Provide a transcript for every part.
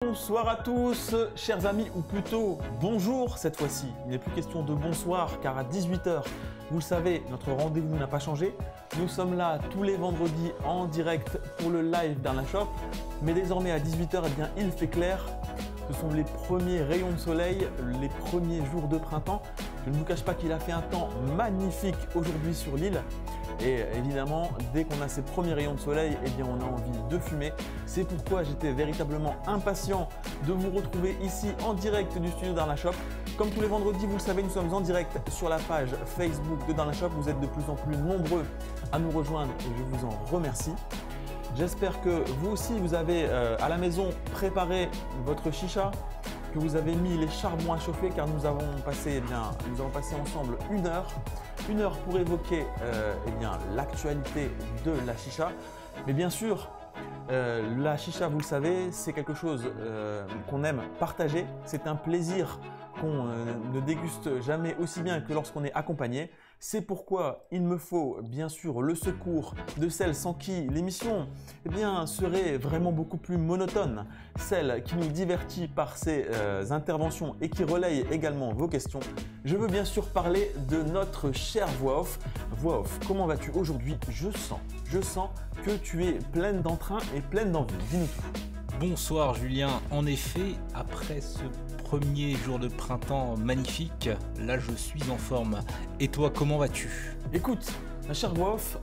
Bonsoir à tous, chers amis, ou plutôt bonjour cette fois-ci. Il n'est plus question de bonsoir car à 18 h, vous le savez, notre rendez-vous n'a pas changé. Nous sommes là tous les vendredis en direct pour le live d'Arna Shop. Mais désormais à 18 h, eh bien, il fait clair. Ce sont les premiers rayons de soleil, les premiers jours de printemps. Je ne vous cache pas qu'il a fait un temps magnifique aujourd'hui sur l'île. Et évidemment, dès qu'on a ces premiers rayons de soleil, eh bien, on a envie de fumer. C'est pourquoi j'étais véritablement impatient de vous retrouver ici en direct du studio d'Arna Shop. Comme tous les vendredis, vous le savez, nous sommes en direct sur la page Facebook de Darna Shop. Vous êtes de plus en plus nombreux à nous rejoindre et je vous en remercie. J'espère que vous aussi, vous avez à la maison préparé votre chicha, que vous avez mis les charbons à chauffer car nous avons passé ensemble une heure pour évoquer l'actualité de la chicha. Mais bien sûr, la chicha, vous le savez, c'est quelque chose qu'on aime partager. C'est un plaisir qu'on ne déguste jamais aussi bien que lorsqu'on est accompagné. C'est pourquoi il me faut bien sûr le secours de celle sans qui l'émission serait vraiment beaucoup plus monotone. Celle qui nous divertit par ses interventions et qui relaye également vos questions. Je veux bien sûr parler de notre chère voix off. Voix off, comment vas-tu aujourd'hui? Je sens que tu es pleine d'entrain et pleine d'envie. Dis-nous tout. Bonsoir Julien, en effet, après ce premier jour de printemps magnifique, là je suis en forme. Et toi, comment vas-tu? Écoute, ma chère voix off,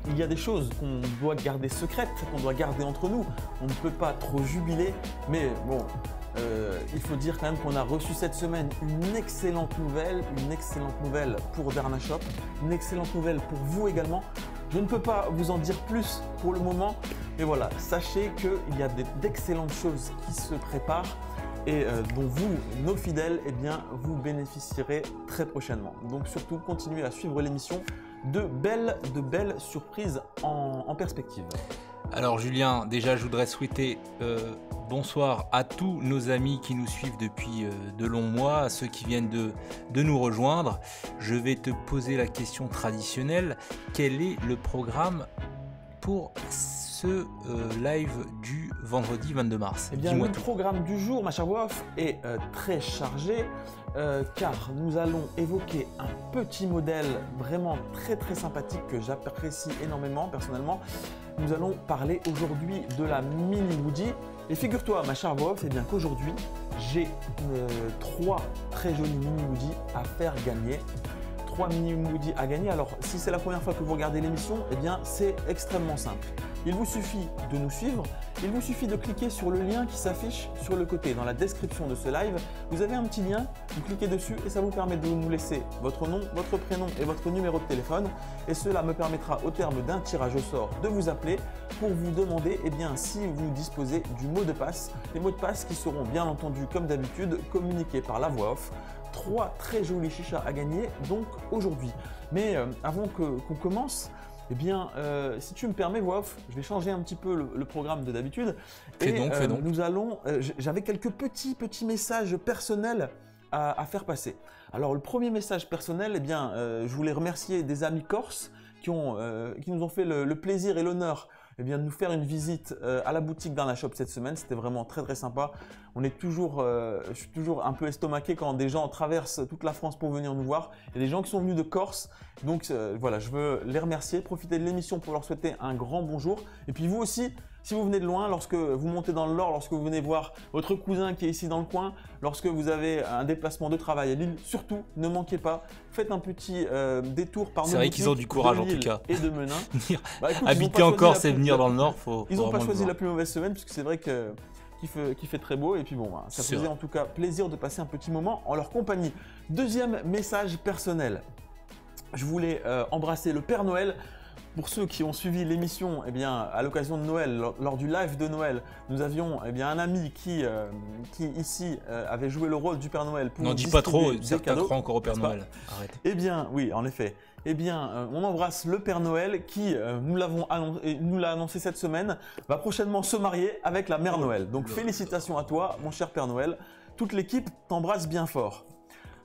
il y a des choses qu'on doit garder secrètes, qu'on doit garder entre nous. On ne peut pas trop jubiler, mais bon, il faut dire quand même qu'on a reçu cette semaine une excellente nouvelle pour Darna Shop, une excellente nouvelle pour vous également. Je ne peux pas vous en dire plus pour le moment, mais voilà, sachez qu'il y a d'excellentes choses qui se préparent et dont vous, nos fidèles, vous bénéficierez très prochainement. Donc surtout, continuez à suivre l'émission, de belles surprises en perspective. Alors Julien, déjà je voudrais souhaiter bonsoir à tous nos amis qui nous suivent depuis de longs mois, à ceux qui viennent de nous rejoindre. Je vais te poser la question traditionnelle, quel est le programme pour ce live du vendredi 22 mars? Eh bien, le programme du jour, ma chère voix off, est très chargé car nous allons évoquer un petit modèle vraiment très sympathique que j'apprécie énormément personnellement. Nous allons parler aujourd'hui de la Mini Woody. Et figure-toi, ma chère voix off, qu'aujourd'hui, j'ai 3 très jolis Mini Woody à faire gagner. 3 Mini Woody à gagner. Alors, si c'est la première fois que vous regardez l'émission, c'est extrêmement simple. Il vous suffit de nous suivre, il vous suffit de cliquer sur le lien qui s'affiche sur le côté dans la description de ce live. Vous avez un petit lien, vous cliquez dessus et ça vous permet de nous laisser votre nom, votre prénom et votre numéro de téléphone. Et cela me permettra au terme d'un tirage au sort de vous appeler pour vous demander si vous disposez du mot de passe. Les mots de passe qui seront bien entendu comme d'habitude communiqués par la voix off. 3 très jolis chichas à gagner donc aujourd'hui. Mais avant qu'on commence, si tu me permets, voix off, je vais changer un petit peu le programme de d'habitude. Fais donc. Nous allons, j'avais quelques petits messages personnels à faire passer. Alors le premier message personnel, je voulais remercier des amis corses qui nous ont fait le plaisir et l'honneur de nous faire une visite à la boutique d'Arna Shop cette semaine. C'était vraiment très sympa. Je suis toujours un peu estomaqué quand des gens traversent toute la France pour venir nous voir. Il y a des gens qui sont venus de Corse. Donc voilà, je veux les remercier, profiter de l'émission pour leur souhaiter un grand bonjour. Et puis vous aussi, si vous venez de loin, lorsque vous montez dans le Nord, lorsque vous venez voir votre cousin qui est ici dans le coin, lorsque vous avez un déplacement de travail à Lille, surtout ne manquez pas, faites un petit détour par nos boutiques. C'est vrai qu'ils ont du courage en tout cas. Et de Menin. Habiter en Corse et venir dans le Nord, ils n'ont pas choisi la plus mauvaise semaine puisque c'est vrai qu'il fait très beau et puis ça faisait en tout cas plaisir de passer un petit moment en leur compagnie. Deuxième message personnel. Je voulais embrasser le Père Noël. Pour ceux qui ont suivi l'émission, à l'occasion de Noël, lors du live de Noël, nous avions un ami qui ici avait joué le rôle du Père Noël. N'en dis pas trop, certains croient encore au Père Noël. Arrête. Oui, en effet. On embrasse le Père Noël qui, nous l'a annoncé cette semaine, va prochainement se marier avec la Mère Noël. Donc félicitations à toi, mon cher Père Noël. Toute l'équipe t'embrasse bien fort.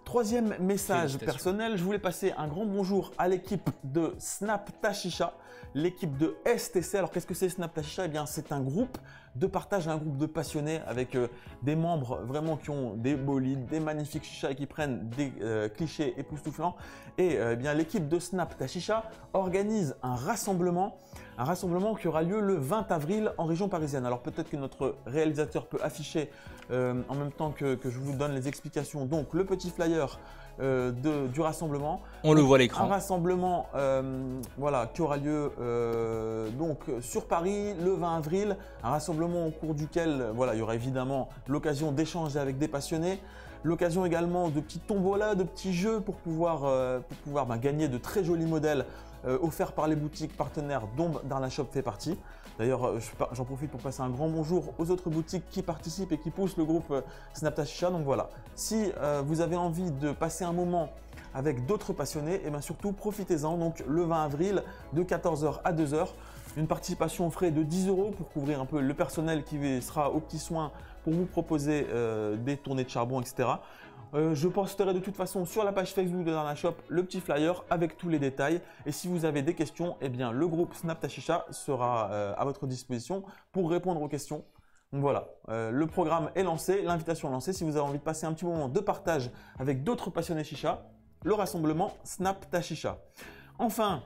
Troisième message personnel, je voulais passer un grand bonjour à l'équipe de Snap Ta Chicha, l'équipe de STC. Alors qu'est-ce que c'est Snap Ta Chicha? C'est un groupe de partage, un groupe de passionnés avec des membres vraiment qui ont des bolides, des magnifiques chichas et qui prennent des clichés époustouflants. Et eh bien l'équipe de Snap Ta Chicha organise un rassemblement qui aura lieu le 20 avril en région parisienne. Alors peut-être que notre réalisateur peut afficher en même temps que je vous donne les explications, donc le petit flyer du rassemblement. On le voit à l'écran. Un rassemblement voilà, qui aura lieu donc sur Paris le 20 avril. Un rassemblement au cours duquel voilà, il y aura évidemment l'occasion d'échanger avec des passionnés. L'occasion également de petits tombolas, de petits jeux pour pouvoir gagner de très jolis modèles offerts par les boutiques partenaires dont Darna Shop fait partie. D'ailleurs, j'en profite pour passer un grand bonjour aux autres boutiques qui participent et qui poussent le groupe Snap Ta Chicha. Donc voilà, si vous avez envie de passer un moment avec d'autres passionnés, et bien surtout profitez-en. Donc le 20 avril de 14 h à 2 h, une participation aux frais de 10 € pour couvrir un peu le personnel qui sera aux petits soins pour vous proposer des tournées de charbon, etc. Je posterai de toute façon sur la page Facebook de Darna Shop le petit flyer avec tous les détails. Et si vous avez des questions, eh bien, le groupe Snap Ta Chicha sera à votre disposition pour répondre aux questions. Donc voilà, le programme est lancé, l'invitation est lancée. Si vous avez envie de passer un petit moment de partage avec d'autres passionnés chicha, le rassemblement Snap Ta Chicha. Enfin,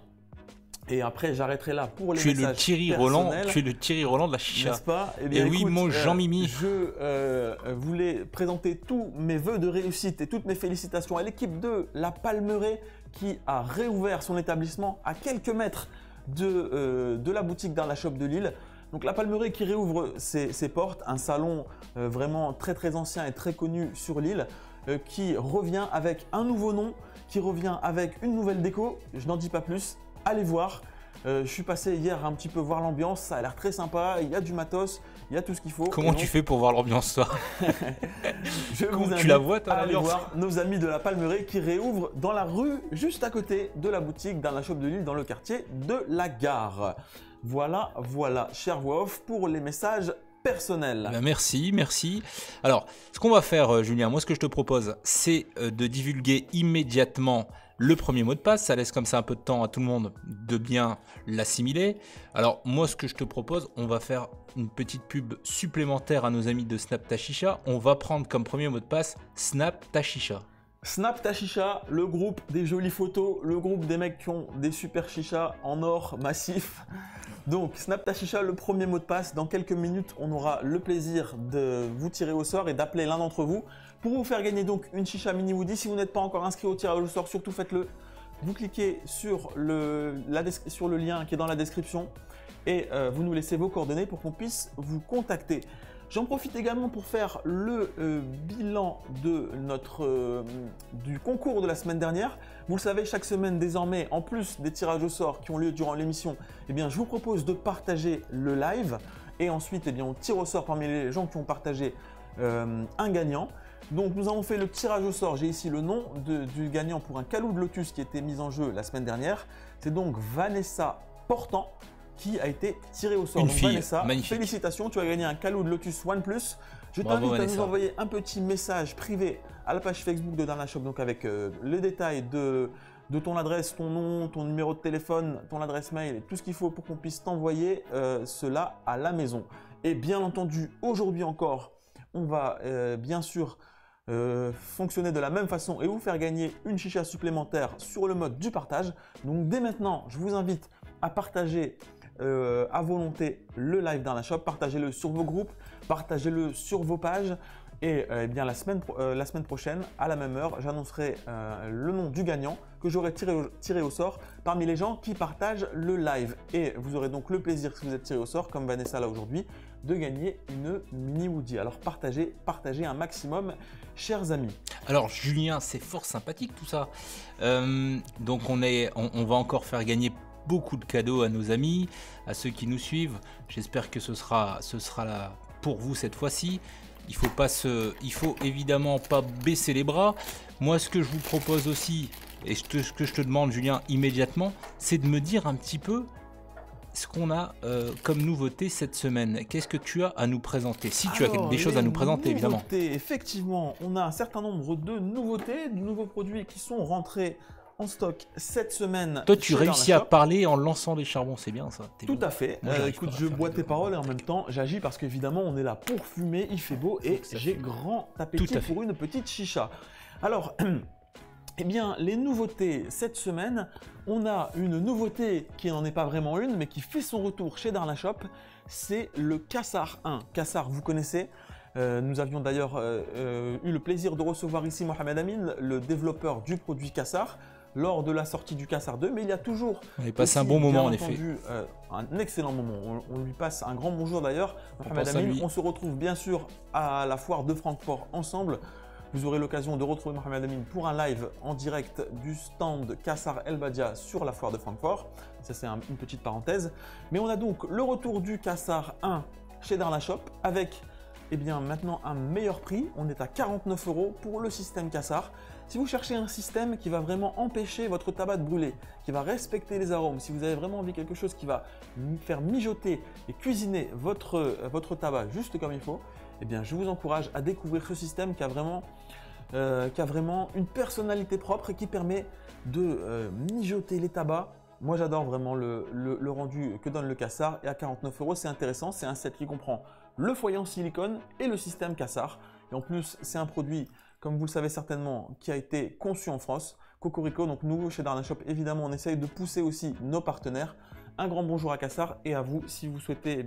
et après j'arrêterai là pour les messages personnels. Tu es le Thierry Roland de la chicha. N'est-ce pas? Eh bien, et oui, écoute, mon Jean-Mimi. Je voulais présenter tous mes vœux de réussite et toutes mes félicitations à l'équipe de La Palmeraie qui a réouvert son établissement à quelques mètres de la boutique Darna Shop de Lille. Donc La Palmeraie qui réouvre ses portes, un salon vraiment très très ancien et très connu sur Lille, qui revient avec un nouveau nom, qui revient avec une nouvelle déco. Je n'en dis pas plus. Allez voir, je suis passé hier un petit peu voir l'ambiance, ça a l'air très sympa, il y a du matos, il y a tout ce qu'il faut. Comment tu fais pour voir l'ambiance toi? Tu la vois toi, allez voir nos amis de La Palmeraie qui réouvrent dans la rue juste à côté de la boutique Darna Shop de Lille dans le quartier de la Gare. Voilà, cher voix off pour les messages personnels. Ben merci. Alors, ce qu'on va faire Julien, moi ce que je te propose, c'est de divulguer immédiatement le premier mot de passe. Ça laisse comme ça un peu de temps à tout le monde de bien l'assimiler. Alors moi ce que je te propose, on va faire une petite pub supplémentaire à nos amis de Snap Ta Chicha. On va prendre comme premier mot de passe Snap Ta Chicha. Snap Ta Chicha, le groupe des jolies photos, le groupe des mecs qui ont des super chichas en or massif. Donc Snap Ta Chicha, le premier mot de passe. Dans quelques minutes, on aura le plaisir de vous tirer au sort et d'appeler l'un d'entre vous pour vous faire gagner donc une chicha mini Woody. Si vous n'êtes pas encore inscrit au tirage au sort, surtout faites-le. Vous cliquez sur le lien qui est dans la description et vous nous laissez vos coordonnées pour qu'on puisse vous contacter. J'en profite également pour faire le bilan de du concours de la semaine dernière. Vous le savez, chaque semaine désormais, en plus des tirages au sort qui ont lieu durant l'émission, eh bien, je vous propose de partager le live et ensuite eh bien, on tire au sort parmi les gens qui ont partagé un gagnant. Donc nous avons fait le tirage au sort. J'ai ici le nom du gagnant pour un Calou de Lotus qui était mis en jeu la semaine dernière. C'est donc Vanessa Portant qui a été tirée au sort. Une donc fille, Vanessa, magnifique. Félicitations, tu as gagné un Calou de Lotus OnePlus. Je Bravo, t'invite à nous Vanessa. envoyer un petit message privé à la page Facebook de Darna Shop, donc avec les détails de ton adresse, ton nom, ton numéro de téléphone, ton adresse mail et tout ce qu'il faut pour qu'on puisse t'envoyer cela à la maison. Et bien entendu, aujourd'hui encore, on va bien sûr fonctionner de la même façon et vous faire gagner une chicha supplémentaire sur le mode du partage. Donc dès maintenant, je vous invite à partager à volonté le live Darna Shop, partagez-le sur vos groupes, partagez-le sur vos pages et eh bien la semaine prochaine à la même heure, j'annoncerai le nom du gagnant que j'aurai tiré au sort parmi les gens qui partagent le live et vous aurez donc le plaisir, si vous êtes tiré au sort comme Vanessa là aujourd'hui, de gagner une mini Woody. Alors partagez un maximum, chers amis. Alors Julien, c'est fort sympathique tout ça. Donc on va encore faire gagner beaucoup de cadeaux à nos amis, à ceux qui nous suivent. J'espère que ce sera là pour vous cette fois-ci. Il faut évidemment pas baisser les bras. Moi, ce que je vous propose aussi, et ce que je te demande, Julien, immédiatement, c'est de me dire un petit peu ce qu'on a comme nouveauté cette semaine. Qu'est-ce que tu as à nous présenter? Si tu as des choses à nous présenter, évidemment. Effectivement, on a un certain nombre de nouveautés, de nouveaux produits qui sont rentrés en stock cette semaine. Toi, tu chez réussis à Darnashop. parler en lançant des charbons, c'est bien ça. Tout à fait. Moi, j'arrive Écoute, pas à je faire bois les tes deux. paroles et en même temps, j'agis parce qu'évidemment, on est là pour fumer, il fait beau et Ça j'ai fume. grand Tout appétit à fait. pour une petite chicha. Alors, eh bien, les nouveautés cette semaine, on a une nouveauté qui n'en est pas vraiment une, mais qui fait son retour chez Darnashop, c'est le Kassar 1. Kassar, vous connaissez. Nous avions d'ailleurs eu le plaisir de recevoir ici Mohamed Amin, le développeur du produit Kassar, lors de la sortie du Kassar 2, mais il y a toujours On avait passé un aussi, bon moment bien en effet. entendu, un excellent moment. On lui passe un grand bonjour d'ailleurs. Mohamed pense à Amin, lui. on se retrouve bien sûr à la foire de Francfort ensemble. Vous aurez l'occasion de retrouver Mohamed Amin pour un live en direct du stand Kassar El Badia sur la foire de Francfort. Ça, c'est une petite parenthèse. Mais on a donc le retour du Kassar 1 chez Darnashop avec maintenant un meilleur prix. On est à 49 € pour le système Kassar. Si vous cherchez un système qui va vraiment empêcher votre tabac de brûler, qui va respecter les arômes, si vous avez vraiment envie de quelque chose qui va faire mijoter et cuisiner votre tabac juste comme il faut, eh bien, je vous encourage à découvrir ce système qui a vraiment une personnalité propre et qui permet de mijoter les tabacs. Moi, j'adore vraiment le rendu que donne le Kassar et à 49 €, c'est intéressant. C'est un set qui comprend le foyer en silicone et le système Kassar. Et en plus, c'est un produit, comme vous le savez certainement, qui a été conçu en France, Cocorico. Donc nous, chez Darnashop, évidemment, on essaye de pousser aussi nos partenaires. Un grand bonjour à Kassar et à vous si vous souhaitez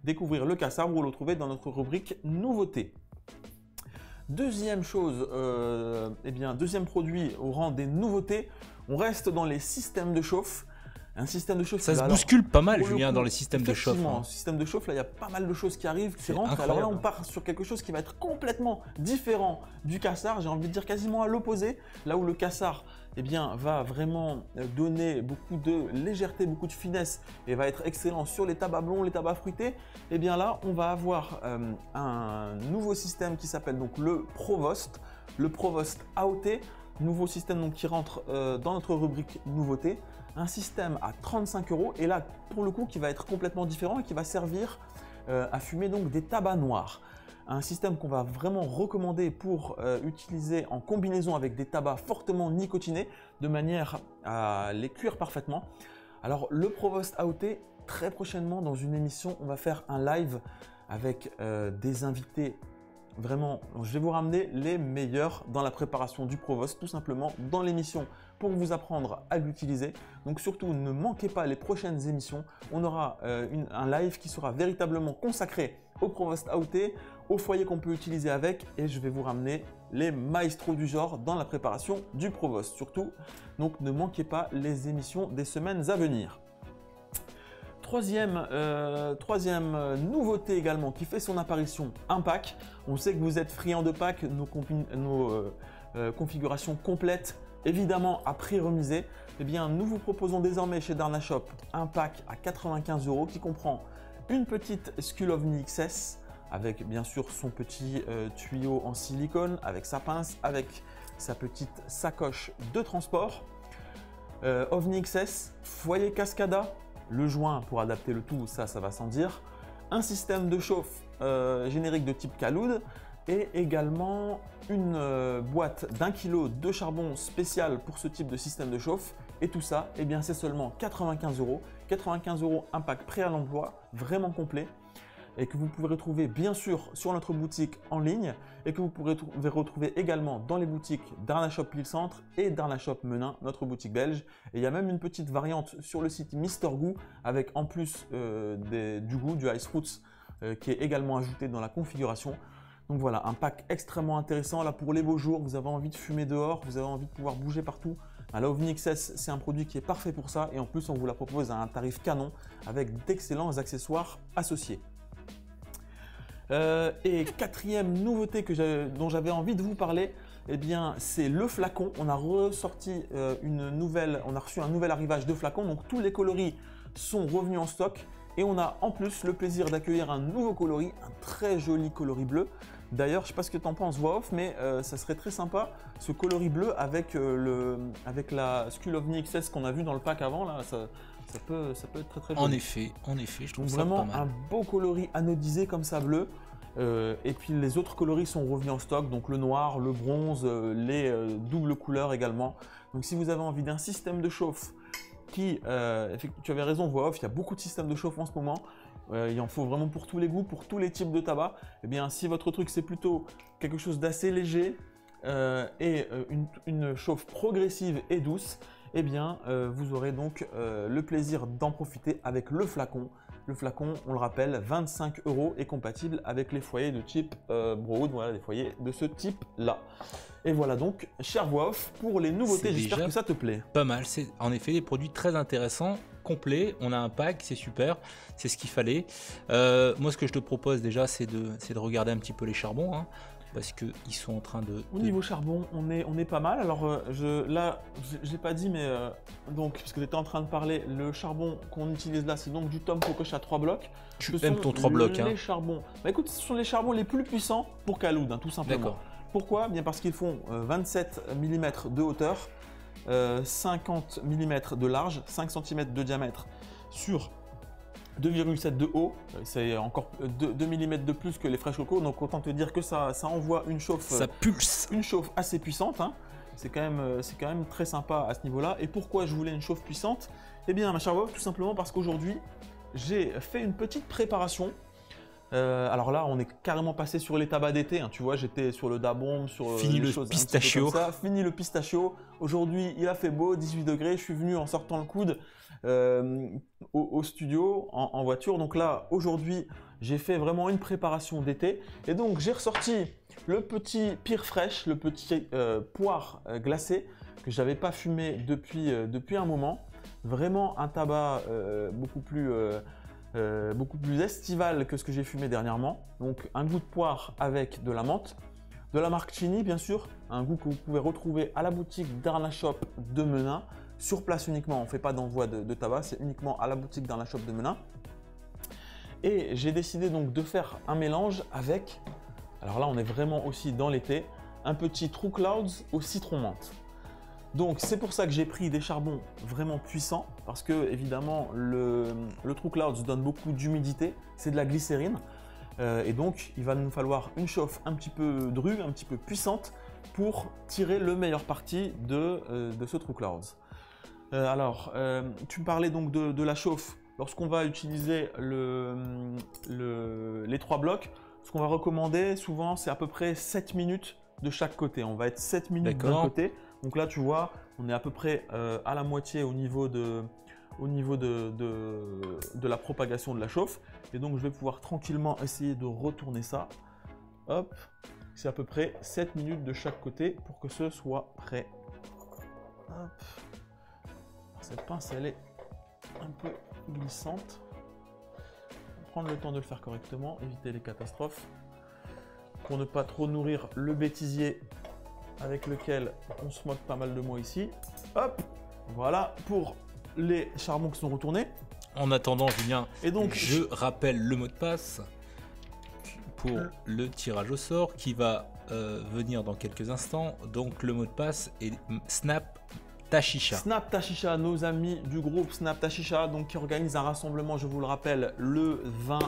découvrir le Kassar, vous le retrouvez dans notre rubrique nouveautés. Deuxième chose, deuxième produit au rang des nouveautés, on reste dans les systèmes de chauffe. Un système de chauffe. Ça se bouscule pas mal, pour le Julien, coup, dans les systèmes de chauffe. effectivement, hein. Système de chauffe, là, il y a pas mal de choses qui arrivent, qui C'est rentrent. Alors là, incroyable, on part sur quelque chose qui va être complètement différent du Kassar. J'ai envie de dire quasiment à l'opposé. Là où le Kassar va vraiment donner beaucoup de légèreté, beaucoup de finesse et va être excellent sur les tabacs blonds, les tabacs fruités. Et bien là, on va avoir un nouveau système qui s'appelle donc le Provost AOT. Nouveau système donc, qui rentre dans notre rubrique nouveauté. Un système à 35 € et là pour le coup qui va être complètement différent et qui va servir à fumer donc des tabacs noirs. Un système qu'on va vraiment recommander pour utiliser en combinaison avec des tabacs fortement nicotinés de manière à les cuire parfaitement. Alors le Provost AOT, très prochainement dans une émission, on va faire un live avec des invités. Vraiment, je vais vous ramener les meilleurs dans la préparation du Provost, tout simplement dans l'émission pour vous apprendre à l'utiliser. Donc surtout, ne manquez pas les prochaines émissions. On aura un live qui sera véritablement consacré au Provost AOT, au foyer qu'on peut utiliser avec et je vais vous ramener les maestros du genre dans la préparation du Provost surtout. Donc ne manquez pas les émissions des semaines à venir. Troisième nouveauté également qui fait son apparition, un pack. On sait que vous êtes friands de packs, nos configurations complètes, évidemment à prix remisé. Eh bien, nous vous proposons désormais chez Darnashop un pack à 95 € qui comprend une petite Skull-Ovni XS avec bien sûr son petit tuyau en silicone, avec sa pince, avec sa petite sacoche de transport. Ovni XS, foyer Cascada, le joint pour adapter le tout, ça va sans dire. Un système de chauffe générique de type Khaloud et également une boîte d'1 kg de charbon spécial pour ce type de système de chauffe. Et tout ça, eh bien, c'est seulement 95 €. 95 €, un pack prêt à l'emploi, vraiment complet. Et que vous pouvez retrouver bien sûr sur notre boutique en ligne et que vous pourrez retrouver également dans les boutiques Darnashop Lille Centre et Darnashop Menin, notre boutique belge. Et il y a même une petite variante sur le site Mister Goo avec en plus du goût, du Ice Roots qui est également ajouté dans la configuration. Donc voilà, un pack extrêmement intéressant là pour les beaux jours. Vous avez envie de fumer dehors, vous avez envie de pouvoir bouger partout. La Ovni XS, c'est un produit qui est parfait pour ça et en plus on vous la propose à un tarif canon avec d'excellents accessoires associés. Et quatrième nouveauté dont j'avais envie de vous parler, eh bien, c'est le flacon. On a ressorti on a reçu un nouvel arrivage de flacons. Donc tous les coloris sont revenus en stock et on a en plus le plaisir d'accueillir un nouveau coloris, un très joli coloris bleu. D'ailleurs, je ne sais pas ce que tu en penses, voix off, mais ça serait très sympa ce coloris bleu avec la Skull-Ovni XS qu'on a vu dans le pack avant. Là, ça peut être très très joli. En effet, je trouve Donc ça vraiment pas mal. un beau coloris anodisé comme ça bleu. Et puis les autres coloris sont revenus en stock, donc le noir, le bronze, les doubles couleurs également. Donc si vous avez envie d'un système de chauffe qui, tu avais raison, voix off, il y a beaucoup de systèmes de chauffe en ce moment. Il en faut vraiment pour tous les goûts, pour tous les types de tabac. Eh bien, si votre truc c'est plutôt quelque chose d'assez léger et une chauffe progressive et douce, eh bien, vous aurez donc le plaisir d'en profiter avec le flacon. Le flacon, on le rappelle, 25 € est compatible avec les foyers de type Broad, voilà, des foyers de ce type-là. Et voilà donc, cher voix off, pour les nouveautés, j'espère que ça te plaît. Pas mal, c'est en effet des produits très intéressants, complets, on a un pack, c'est super, c'est ce qu'il fallait. Moi, ce que je te propose déjà, c'est de regarder un petit peu les charbons, hein, parce qu'ils sont en train de... Au niveau charbon, on est pas mal. Alors là, je l'ai pas dit, mais donc, parce que tu étais en train de parler, le charbon qu'on utilise là, c'est donc du Tom Kokocha 3 blocs. Tu aimes ton 3 blocs, les charbons. Bah écoute, ce sont les charbons les plus puissants pour Khaloud, hein, tout simplement. D'accord. Pourquoi? Bien parce qu'ils font 27 mm de hauteur, 50 mm de large, 5 cm de diamètre sur 2,7 de haut, c'est encore 2 mm de plus que les Fresh Coco, donc autant te dire que ça envoie une chauffe, ça pulse, une chauffe assez puissante, hein. C'est quand même très sympa à ce niveau-là. Et pourquoi je voulais une chauffe puissante? Eh bien, ma chère voix, tout simplement parce qu'aujourd'hui, j'ai fait une petite préparation. Alors là, on est carrément passé sur les tabacs d'été, hein. Tu vois, j'étais sur le Dabomb, sur fini le pistachio. Fini le pistachio. Aujourd'hui, il a fait beau, 18 degrés. Je suis venu en sortant le coude au studio en voiture. Donc là, aujourd'hui, j'ai fait vraiment une préparation d'été. Et donc, j'ai ressorti le petit Pear Fresh, le petit poire glacé que j'avais pas fumé depuis un moment. Vraiment un tabac beaucoup plus estival que ce que j'ai fumé dernièrement. Donc un goût de poire avec de la menthe, de la marque Chini bien sûr, un goût que vous pouvez retrouver à la boutique Darna Shop de Menin, sur place uniquement, on ne fait pas d'envoi de tabac, c'est uniquement à la boutique Darna Shop de Menin. Et j'ai décidé donc de faire un mélange avec, alors là on est vraiment aussi dans l'été, un petit True Clouds au citron menthe. Donc c'est pour ça que j'ai pris des charbons vraiment puissants, parce que évidemment le True Clouds donne beaucoup d'humidité, c'est de la glycérine, et donc il va nous falloir une chauffe un petit peu drue, un petit peu puissante pour tirer le meilleur parti de ce True Clouds. Alors tu me parlais donc de la chauffe. Lorsqu'on va utiliser les 3 blocs, ce qu'on va recommander souvent c'est à peu près 7 minutes de chaque côté. On va être 7 minutes d'un côté. Donc là, tu vois, on est à peu près à la moitié au niveau de la propagation de la chauffe. Et donc, je vais pouvoir tranquillement essayer de retourner ça. Hop, c'est à peu près 7 minutes de chaque côté pour que ce soit prêt. Hop. Cette pince, elle est un peu glissante. On va prendre le temps de le faire correctement, éviter les catastrophes. Pour ne pas trop nourrir le bêtisier avec lequel on se moque pas mal de moi ici. Hop, voilà pour les charbons qui sont retournés. En attendant, Julien, et donc, je rappelle le mot de passe pour le tirage au sort qui va venir dans quelques instants. Donc le mot de passe est Snap Tashisha. Snap Tashisha, nos amis du groupe Snap Tashisha, donc qui organise un rassemblement, je vous le rappelle, le 20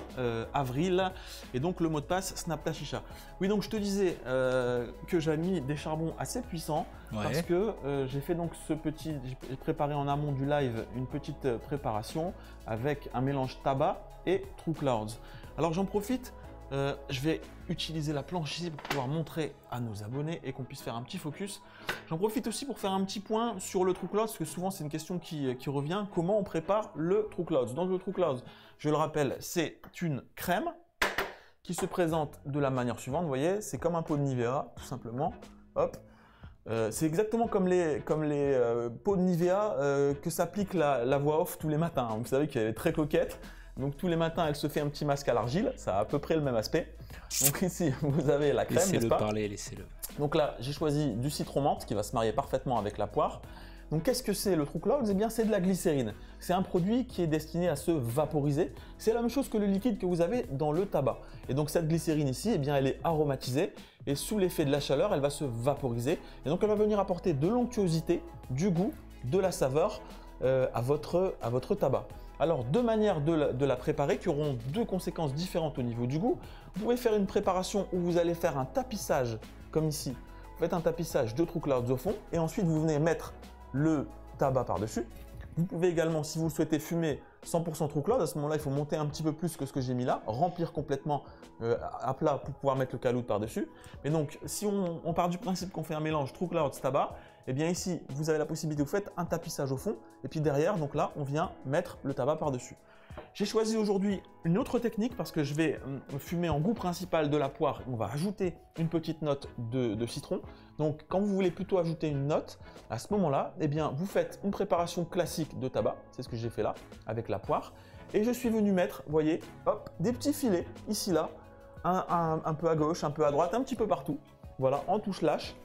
avril. Et donc le mot de passe Snap Tashisha. Oui, donc je te disais que j'ai mis des charbons assez puissants, parce que j'ai fait donc j'ai préparé en amont du live une petite préparation avec un mélange tabac et True Clouds. Alors j'en profite. Je vais utiliser la planche ici pour pouvoir montrer à nos abonnés et qu'on puisse faire un petit focus. J'en profite aussi pour faire un petit point sur le True Clouds, parce que souvent c'est une question qui revient. Comment on prépare le True Clouds? Donc le True Clouds, je le rappelle, c'est une crème qui se présente de la manière suivante. Vous voyez, c'est comme un pot de Nivea, tout simplement. Hop. C'est exactement comme les pots de Nivea que s'applique la voix off tous les matins. Vous savez qu'elle est très coquette. Donc tous les matins, elle se fait un petit masque à l'argile, ça a à peu près le même aspect. Donc ici, vous avez la crème, laissez-le parler, laissez-le. Donc là, j'ai choisi du citron menthe qui va se marier parfaitement avec la poire. Donc qu'est-ce que c'est le True Clouds? Eh bien, c'est de la glycérine. C'est un produit qui est destiné à se vaporiser. C'est la même chose que le liquide que vous avez dans le tabac. Et donc cette glycérine ici, eh bien, elle est aromatisée et sous l'effet de la chaleur, elle va se vaporiser. Et donc elle va venir apporter de l'onctuosité, du goût, de la saveur à votre tabac. Alors, deux manières de la préparer qui auront deux conséquences différentes au niveau du goût. Vous pouvez faire une préparation où vous allez faire un tapissage, comme ici. Vous faites un tapissage de True Clouds au fond et ensuite vous venez mettre le tabac par-dessus. Vous pouvez également, si vous le souhaitez, fumer 100% True Cloud. À ce moment-là, il faut monter un petit peu plus que ce que j'ai mis là, remplir complètement à plat pour pouvoir mettre le caloud par-dessus. Mais donc, si on part du principe qu'on fait un mélange True Cloud tabac, eh bien ici, vous avez la possibilité, vous faites un tapissage au fond, et puis derrière, donc là, on vient mettre le tabac par-dessus. J'ai choisi aujourd'hui une autre technique parce que je vais fumer en goût principal de la poire. On va ajouter une petite note de citron. Donc, quand vous voulez plutôt ajouter une note, à ce moment-là, eh bien, vous faites une préparation classique de tabac. C'est ce que j'ai fait là, avec la poire. Et je suis venu mettre, vous voyez, hop, des petits filets, ici, là, un peu à gauche, un peu à droite, un petit peu partout. Voilà, en touche lâche.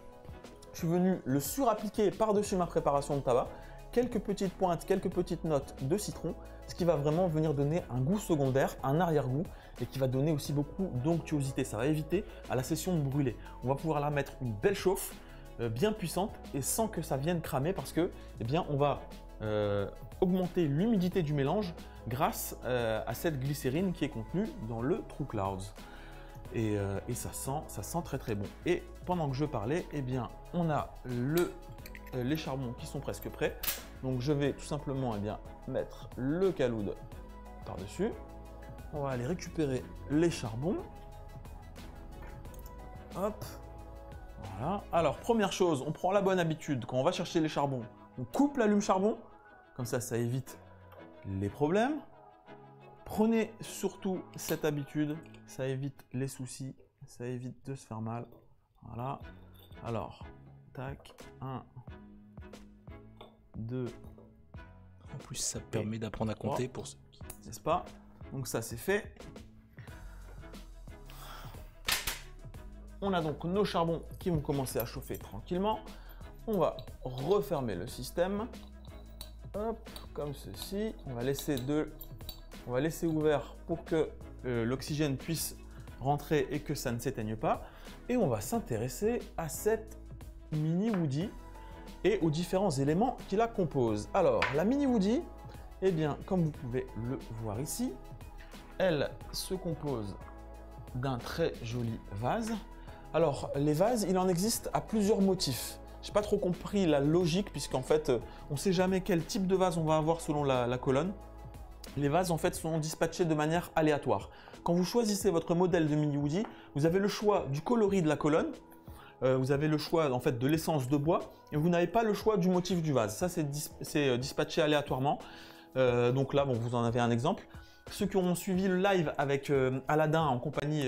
Je suis venu le surappliquer par-dessus ma préparation de tabac. Quelques petites pointes, quelques petites notes de citron, ce qui va vraiment venir donner un goût secondaire, un arrière-goût et qui va donner aussi beaucoup d'onctuosité. Ça va éviter à la session de brûler. On va pouvoir la mettre une belle chauffe, bien puissante et sans que ça vienne cramer parce que, eh bien, on va augmenter l'humidité du mélange grâce à cette glycérine qui est contenue dans le True Clouds. Et ça sent très très bon. Et pendant que je parlais, eh bien, on a les charbons qui sont presque prêts. Donc je vais tout simplement mettre le caloud par-dessus. On va aller récupérer les charbons. Hop, voilà. Alors première chose, on prend la bonne habitude. Quand on va chercher les charbons, on coupe l'allume charbon. Comme ça évite les problèmes. Prenez surtout cette habitude, ça évite les soucis, ça évite de se faire mal. Voilà. Alors, tac, 1, 2. En plus, ça permet d'apprendre à compter pour ceux qui... N'est-ce pas? Donc ça, c'est fait. On a donc nos charbons qui vont commencer à chauffer tranquillement. On va refermer le système. Hop, comme ceci. On va laisser ouvert pour que l'oxygène puisse rentrer et que ça ne s'éteigne pas. Et on va s'intéresser à cette mini Woody et aux différents éléments qui la composent. Alors, la mini Woody, eh bien, comme vous pouvez le voir ici, elle se compose d'un très joli vase. Alors, les vases, il en existe à plusieurs motifs. Je n'ai pas trop compris la logique puisqu'en fait, on ne sait jamais quel type de vase on va avoir selon la colonne. Les vases en fait sont dispatchés de manière aléatoire. Quand vous choisissez votre modèle de mini Woody, vous avez le choix du coloris de la colonne, vous avez le choix en fait de l'essence de bois et vous n'avez pas le choix du motif du vase. Ça c'est dispatché aléatoirement. Donc là, bon, vous en avez un exemple. Ceux qui ont suivi le live avec Aladin en compagnie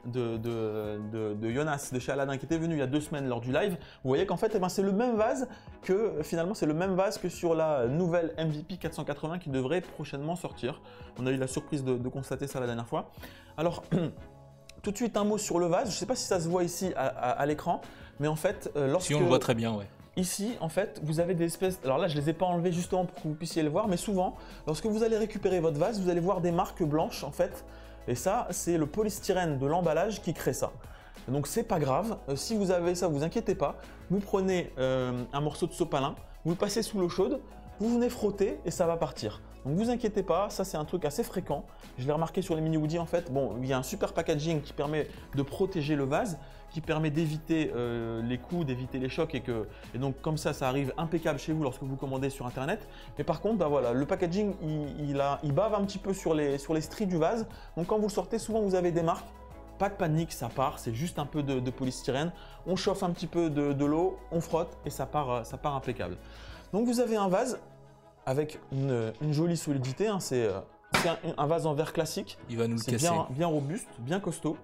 de Jonas de chez Aladin qui était venu il y a 2 semaines lors du live, vous voyez qu'en fait c'est le même vase que finalement c'est le même vase que sur la nouvelle MVP 480 qui devrait prochainement sortir. On a eu la surprise de constater ça la dernière fois. Alors tout de suite un mot sur le vase, je ne sais pas si ça se voit ici à l'écran, mais en fait lorsque… Si on le voit très bien, ouais. Ici, en fait, vous avez des espèces… Alors là, je ne les ai pas enlevés justement pour que vous puissiez le voir, mais souvent, lorsque vous allez récupérer votre vase, vous allez voir des marques blanches, en fait. Et ça, c'est le polystyrène de l'emballage qui crée ça. Donc, c'est pas grave. Si vous avez ça, vous inquiétez pas. Vous prenez un morceau de sopalin, vous le passez sous l'eau chaude, vous venez frotter et ça va partir. Donc, vous inquiétez pas, ça, c'est un truc assez fréquent. Je l'ai remarqué sur les mini Woody, en fait. Bon, il y a un super packaging qui permet de protéger le vase, qui permet d'éviter les coups, d'éviter les chocs et donc comme ça arrive impeccable chez vous lorsque vous commandez sur internet. Mais par contre, bah voilà, le packaging il bave un petit peu sur les stries du vase. Donc quand vous le sortez, souvent vous avez des marques. Pas de panique, ça part, c'est juste un peu de polystyrène. On chauffe un petit peu de l'eau, on frotte et ça part impeccable. Donc vous avez un vase avec une jolie solidité, hein, c'est un vase en verre classique. Il va nous le casser. C'est bien robuste, bien costaud,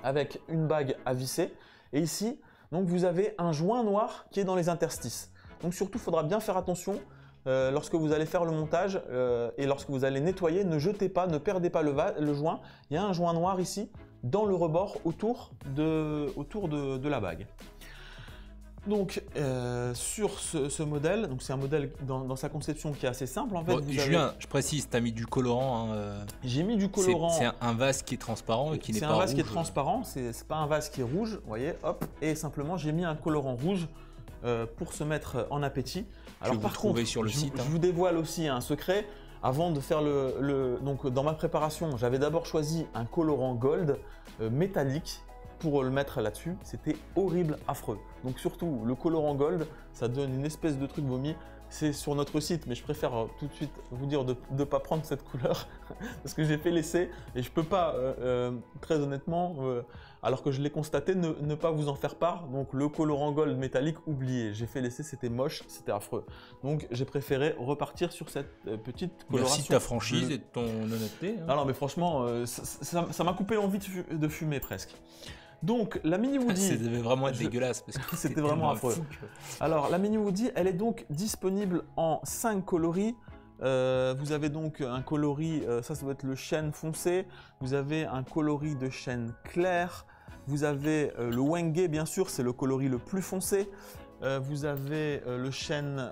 avec une bague à visser. Et ici, donc vous avez un joint noir qui est dans les interstices. Donc surtout, il faudra bien faire attention lorsque vous allez faire le montage et lorsque vous allez nettoyer, ne jetez pas, ne perdez pas le joint. Il y a un joint noir ici dans le rebord autour de la bague. Donc sur ce modèle, donc c'est un modèle dans sa conception qui est assez simple. En fait, Julien, je précise, tu as mis du colorant. J'ai mis du colorant. C'est un vase qui est transparent et qui n'est pas rouge. C'est un vase qui est transparent, c'est pas un vase qui est rouge, vous voyez, hop. Et simplement, j'ai mis un colorant rouge pour se mettre en appétit. Alors par contre, sur le site, je vous dévoile aussi un secret. Avant de faire donc dans ma préparation, j'avais d'abord choisi un colorant gold métallique pour le mettre là-dessus. C'était horrible, affreux. Donc surtout, le colorant gold, ça donne une espèce de truc vomi. C'est sur notre site, mais je préfère tout de suite vous dire de ne pas prendre cette couleur parce que j'ai fait l'essai et je ne peux pas, très honnêtement, alors que je l'ai constaté, ne pas vous en faire part. Donc le colorant gold métallique, oublié. J'ai fait l'essai, c'était moche, c'était affreux. Donc j'ai préféré repartir sur cette petite coloration. Merci de ta franchise et de ton honnêteté. Hein. Alors mais franchement, ça m'a coupé l'envie de fumer presque. Donc la Mini Woody, ça devait vraiment être dégueulasse parce que c'était vraiment affreux. Alors la Mini Woody, elle est donc disponible en 5 coloris. Vous avez donc un coloris, ça doit être le chêne foncé. Vous avez un coloris de chêne clair. Vous avez le Wenge, bien sûr, c'est le coloris le plus foncé. Vous avez le chêne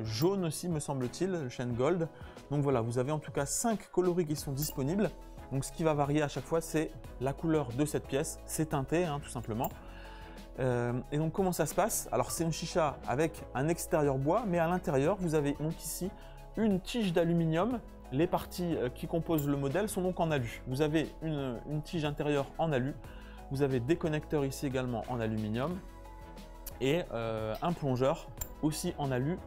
jaune aussi, me semble-t-il, le chêne gold. Donc voilà, vous avez en tout cas 5 coloris qui sont disponibles. Donc ce qui va varier à chaque fois, c'est la couleur de cette pièce, c'est teinté hein, tout simplement. Et donc comment ça se passe? Alors c'est une chicha avec un extérieur bois, mais à l'intérieur, vous avez donc ici une tige d'aluminium. Les parties qui composent le modèle sont donc en alu. Vous avez une tige intérieure en alu, vous avez des connecteurs ici également en aluminium et un plongeur aussi en alu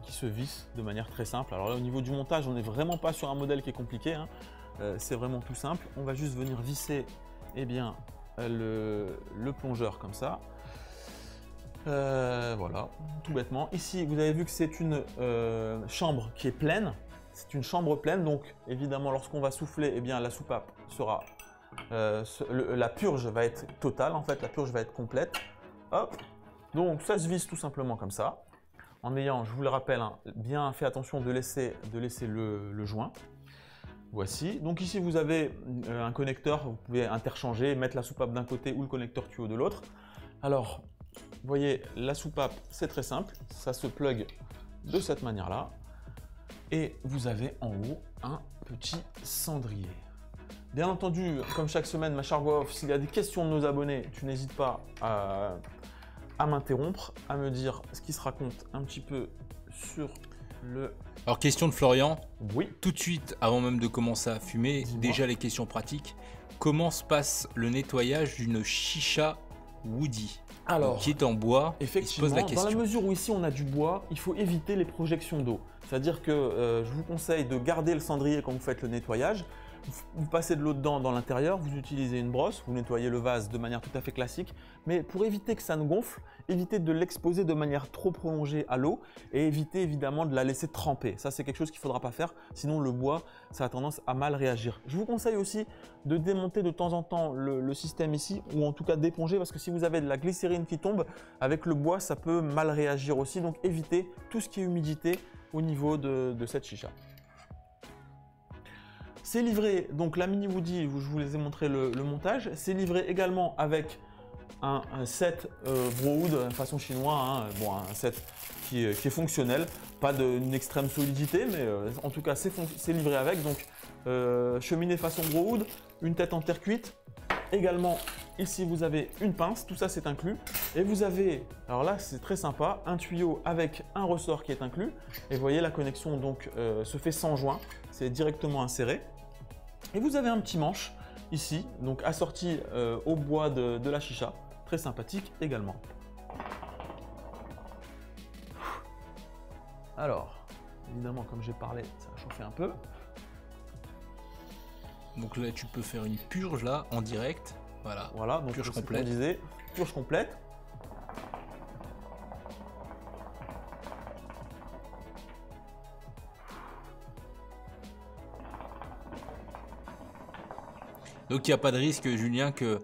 qui se visse de manière très simple. Alors là au niveau du montage, on n'est vraiment pas sur un modèle qui est compliqué, hein. C'est vraiment tout simple. On va juste venir visser le plongeur comme ça. Voilà, tout bêtement. Ici, vous avez vu que c'est une chambre qui est pleine. C'est une chambre pleine, donc évidemment, lorsqu'on va souffler, eh bien, la soupape sera… la purge va être totale, en fait, la purge va être complète. Hop, donc ça se visse tout simplement comme ça. En ayant, je vous le rappelle, hein, bien fait attention de laisser le joint. Voici, donc ici vous avez un connecteur, vous pouvez interchanger, mettre la soupape d'un côté ou le connecteur tuyau de l'autre. Alors, vous voyez, la soupape, c'est très simple, ça se plug de cette manière-là. Et vous avez en haut un petit cendrier. Bien entendu, comme chaque semaine, ma chère voix off, s'il y a des questions de nos abonnés, tu n'hésites pas à m'interrompre, à me dire ce qui se raconte un petit peu sur le… Alors question de Florian, oui. Tout de suite, avant même de commencer à fumer, déjà les questions pratiques. Comment se passe le nettoyage d'une chicha Woody? Alors, qui est en bois? effectivement, dans la mesure où ici on a du bois, il faut éviter les projections d'eau. C'est-à-dire que je vous conseille de garder le cendrier quand vous faites le nettoyage. Vous passez de l'eau dedans dans l'intérieur, vous utilisez une brosse, vous nettoyez le vase de manière tout à fait classique. Mais pour éviter que ça ne gonfle, évitez de l'exposer de manière trop prolongée à l'eau et évitez évidemment de la laisser tremper. Ça, c'est quelque chose qu'il ne faudra pas faire, sinon le bois, ça a tendance à mal réagir. Je vous conseille aussi de démonter de temps en temps le système ici, ou en tout cas d'éponger, parce que si vous avez de la glycérine qui tombe, avec le bois, ça peut mal réagir aussi. Donc évitez tout ce qui est humidité au niveau de cette chicha. C'est livré, donc la Mini Woody, je vous les ai montré le montage, c'est livré également avec un set Browood façon chinois, hein. Bon, un set qui est fonctionnel, pas d'une extrême solidité, mais en tout cas c'est livré avec. Donc cheminée façon Browood, une tête en terre cuite, également ici vous avez une pince, tout ça c'est inclus, et vous avez, alors là c'est très sympa, un tuyau avec un ressort qui est inclus, et vous voyez la connexion donc se fait sans joint, c'est directement inséré. Et vous avez un petit manche ici, donc assorti au bois de la chicha, très sympathique également. Alors, évidemment, comme j'ai parlé, ça va chauffer un peu. Donc là, tu peux faire une purge là en direct. Voilà, donc purge complète. Purge complète. Donc il n'y a pas de risque, Julien, que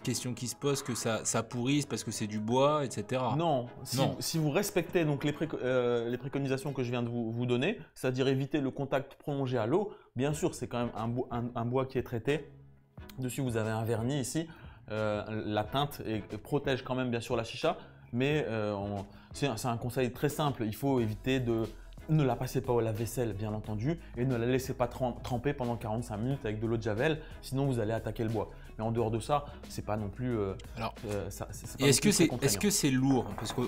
question qui se pose, que ça pourrisse parce que c'est du bois, etc. Non, si vous respectez donc les préconisations que je viens de vous donner, c'est-à-dire éviter le contact prolongé à l'eau, bien sûr c'est quand même un bois qui est traité. Dessus vous avez un vernis ici, la teinte protège quand même bien sûr la chicha, mais c'est un conseil très simple, il faut éviter de… Ne la passez pas au lave-vaisselle, bien entendu, et ne la laissez pas tremper pendant 45 minutes avec de l'eau de javel, sinon vous allez attaquer le bois. Mais en dehors de ça, c'est pas non plus. Alors, c'est pas et est-ce non plus très que c'est lourd? Parce que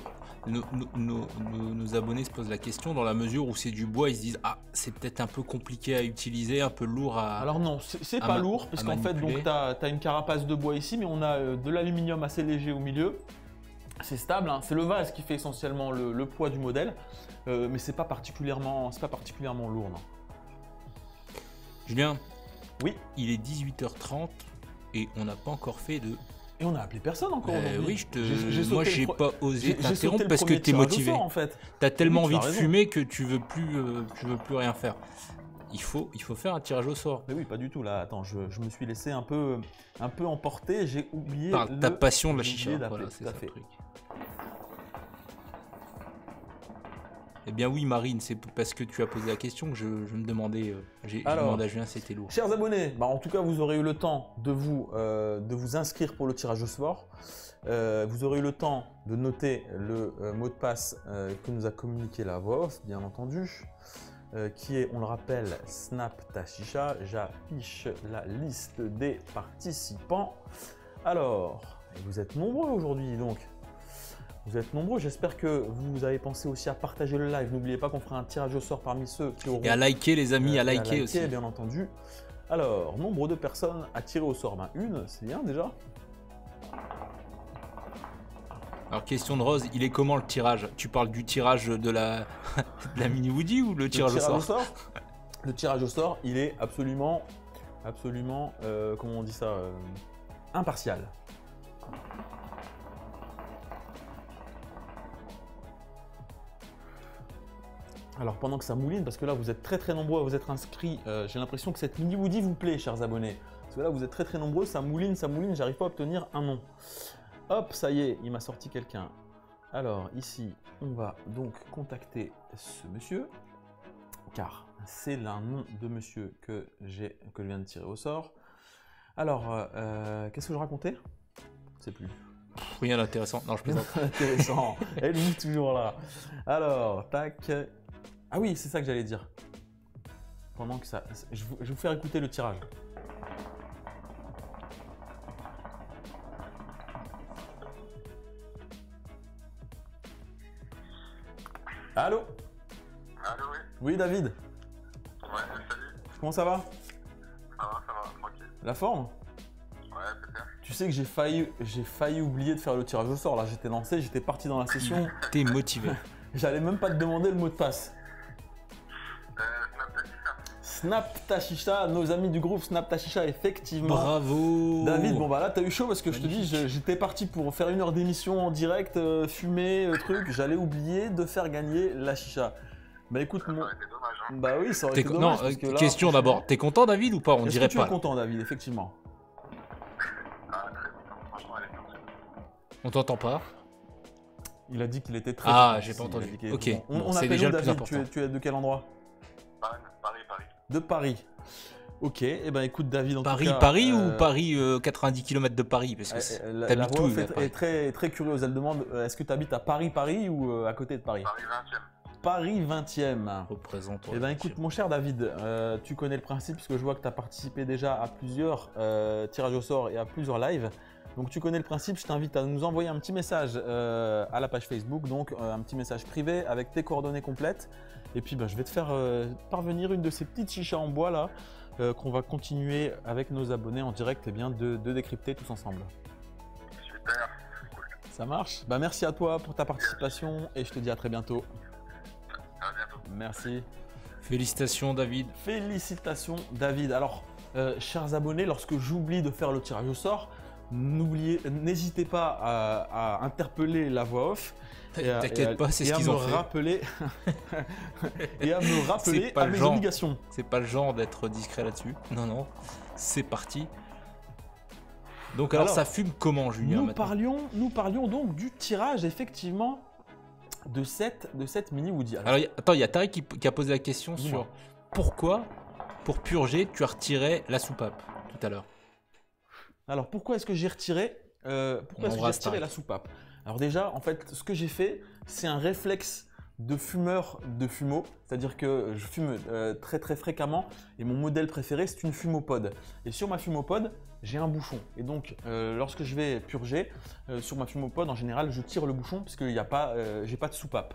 nos abonnés se posent la question dans la mesure où c'est du bois, ils se disent ah c'est peut-être un peu compliqué à utiliser, un peu lourd à. Alors non, c'est pas lourd, puisqu'en fait tu as une carapace de bois ici, mais on a de l'aluminium assez léger au milieu. C'est stable, hein. C'est le vase qui fait essentiellement le poids du modèle, mais c'est pas particulièrement lourd, non. Julien, oui, il est 18h30 et on n'a pas encore fait de. Et on n'a appelé personne encore aujourd'hui. Oui, moi j'ai pas osé t'interrompre parce que t'es motivé. En fait. T'as tellement envie de fumer que tu veux plus rien faire. Il faut faire un tirage au sort. Mais oui, pas du tout là. Attends, je me suis laissé un peu emporter. J'ai oublié. Par ta passion de la chicha. Voilà, c'est ça le truc. Eh bien oui Marine, c'est parce que tu as posé la question que je me demandais, j'ai demandé à Julien si c'était lourd. Chers abonnés, en tout cas vous aurez eu le temps de vous inscrire pour le tirage au sort. Vous aurez eu le temps de noter le mot de passe que nous a communiqué la voix off, bien entendu, qui est, on le rappelle, Snap ta chicha. J'affiche la liste des participants. Alors, vous êtes nombreux aujourd'hui donc. Vous êtes nombreux, j'espère que vous avez pensé aussi à partager le live. N'oubliez pas qu'on fera un tirage au sort parmi ceux qui auront… Et à liker les amis, à liker aussi. Bien entendu. Alors, nombre de personnes à tirer au sort. Une, c'est bien déjà. Alors, question de Rose, il est comment le tirage? Tu parles du tirage de la mini Woody ou le tirage au sort? Le tirage au sort, il est absolument, comment on dit ça, impartial. Alors pendant que ça mouline, parce que là vous êtes très nombreux à vous être inscrits, j'ai l'impression que cette mini Woody vous plaît, chers abonnés. Parce que là vous êtes très nombreux, ça mouline, j'arrive pas à obtenir un nom. Hop, ça y est, il m'a sorti quelqu'un. Alors ici, on va donc contacter ce monsieur, car c'est l'un nom de monsieur que je viens de tirer au sort. Alors, qu'est-ce que je racontais? Je sais plus. Rien d'intéressant, non je plaisante. Intéressant, elle est toujours là. Alors, tac. Ah oui, c'est ça que j'allais dire. Pendant que ça… Je vais vous faire écouter le tirage. Allô? Allô, oui. Oui, David. Ouais, salut. Comment ça va? Ça va, tranquille. La forme? Ouais, c'est bien. Tu sais que j'ai failli oublier de faire le tirage au sort. Là, j'étais lancé, j'étais parti dans la session. T'es motivé. J'allais même pas te demander le mot de passe. Snap ta chicha. Snap ta chicha, nos amis du groupe Snap ta chicha, effectivement. Bravo David, bon bah là t'as eu chaud parce que magnifique. Je te dis, j'étais parti pour faire 1 heure d'émission en direct, fumer, truc. J'allais oublier de faire gagner la chicha. Bah écoute, ça aurait été dommage, hein. Bah oui, ça aurait été dommage. Non, parce que là, question d'abord, t'es content David ou pas? On dirait pas. Tu es content David, effectivement. Ah, très content. Franchement, elle est sortie. On t'entend pas? Il a dit qu'il était très Ah, content. j'ai pas entendu. Ok, bon, c'est déjà le David, plus important. Tu es de quel endroit? Paris. De Paris. Ok, et ben écoute David, en tout cas… Paris ou Paris 90 km de Paris? Parce que la voix est très curieuse, elle demande est-ce que tu habites à Paris ou à côté de Paris? Paris 20e. Paris 20e. Représente. Eh ben écoute mon cher David, tu connais le principe puisque je vois que tu as participé déjà à plusieurs tirages au sort et à plusieurs lives. Donc tu connais le principe, je t'invite à nous envoyer un petit message à la page Facebook, donc un petit message privé avec tes coordonnées complètes. Et puis je vais te faire parvenir une de ces petites chichas en bois là qu'on va continuer avec nos abonnés en direct de décrypter tous ensemble. Super, cool. Ça marche? Merci à toi pour ta participation et je te dis à très bientôt. À bientôt. Merci. Félicitations David. Félicitations David. Alors, chers abonnés, lorsque j'oublie de faire le tirage au sort, n'hésitez pas à interpeller la voix off. T'inquiète pas, c'est ce qu'ils ont fait. Et à me rappeler à mes obligations. C'est pas le genre d'être discret là-dessus. Non, c'est parti. Donc alors ça fume comment, Julien? Nous parlions donc du tirage effectivement de cette mini Woody. Alors attends, il y a Tariq qui a posé la question sur pourquoi, pour purger, tu as retiré la soupape tout à l'heure. Alors pourquoi est-ce que j'ai retiré la soupape? Alors déjà, en fait, ce que j'ai fait, c'est un réflexe de fumeur de fumeau, c'est-à-dire que je fume très fréquemment et mon modèle préféré, c'est une fumopod. Et sur ma fumopod, j'ai un bouchon. Et donc, lorsque je vais purger sur ma fumopode, en général, je tire le bouchon parce que j'ai pas de soupape.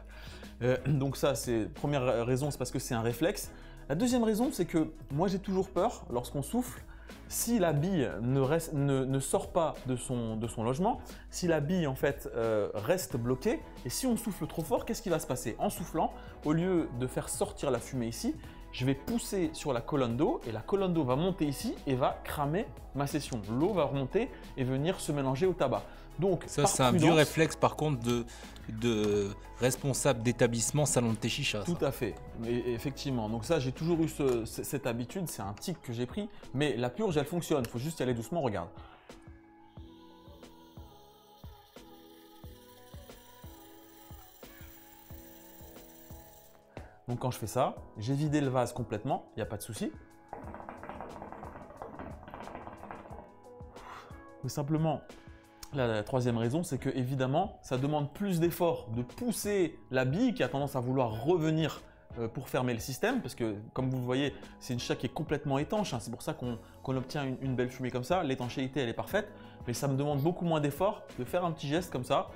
Donc ça, c'est première raison, c'est parce que c'est un réflexe. La deuxième raison, c'est que moi, j'ai toujours peur lorsqu'on souffle. Si la bille ne sort pas de son logement, si la bille en fait reste bloquée, et si on souffle trop fort, qu'est-ce qui va se passer? En soufflant, au lieu de faire sortir la fumée ici, je vais pousser sur la colonne d'eau et la colonne d'eau va monter ici et va cramer ma session. L'eau va remonter et venir se mélanger au tabac. Donc, ça, c'est un vieux réflexe par contre de responsable d'établissement salon de thé chicha. Tout à fait, et effectivement. Donc ça, j'ai toujours eu cette habitude, c'est un tic que j'ai pris, mais la purge, elle fonctionne, il faut juste y aller doucement, regarde. Donc quand je fais ça, j'ai vidé le vase complètement, il n'y a pas de souci. Mais simplement, la troisième raison, c'est que évidemment, ça demande plus d'efforts de pousser la bille qui a tendance à vouloir revenir pour fermer le système, parce que comme vous le voyez, c'est une chicha qui est complètement étanche, hein. C'est pour ça qu'on obtient une belle fumée comme ça. L'étanchéité, elle est parfaite, mais ça me demande beaucoup moins d'efforts de faire un petit geste comme ça.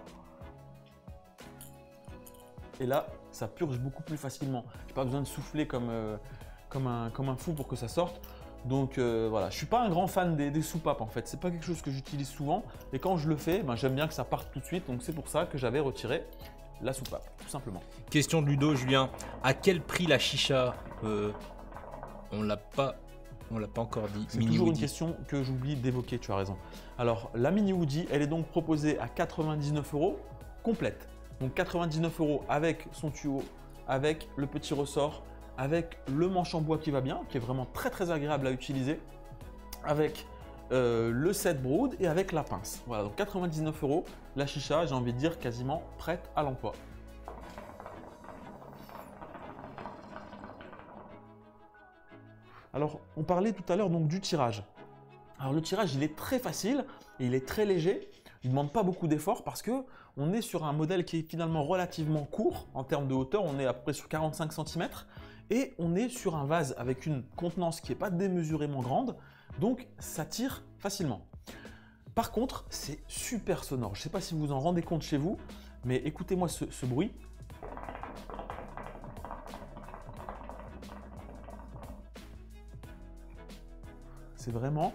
Et là, ça purge beaucoup plus facilement. Je n'ai pas besoin de souffler comme un fou pour que ça sorte. Donc voilà, je ne suis pas un grand fan des soupapes en fait. Ce n'est pas quelque chose que j'utilise souvent. Et quand je le fais, ben, j'aime bien que ça parte tout de suite. Donc c'est pour ça que j'avais retiré la soupape, tout simplement. Question de Ludo, Julien. À quel prix la chicha On l'a pas encore dit. C'est toujours une question que j'oublie d'évoquer, tu as raison. Alors la mini Woody, elle est donc proposée à 99 € complète. Donc 99 € avec son tuyau, avec le petit ressort, avec le manche en bois qui va bien, qui est vraiment très très agréable à utiliser, avec le set brood et avec la pince. Voilà, donc 99 €, la chicha, j'ai envie de dire quasiment prête à l'emploi. Alors, on parlait tout à l'heure donc du tirage. Alors le tirage, il est très facile et il est très léger. Il ne demande pas beaucoup d'efforts parce que on est sur un modèle qui est finalement relativement court en termes de hauteur. On est à peu près sur 45 cm et on est sur un vase avec une contenance qui n'est pas démesurément grande. Donc, ça tire facilement. Par contre, c'est super sonore. Je ne sais pas si vous vous en rendez compte chez vous, mais écoutez-moi ce bruit. C'est vraiment...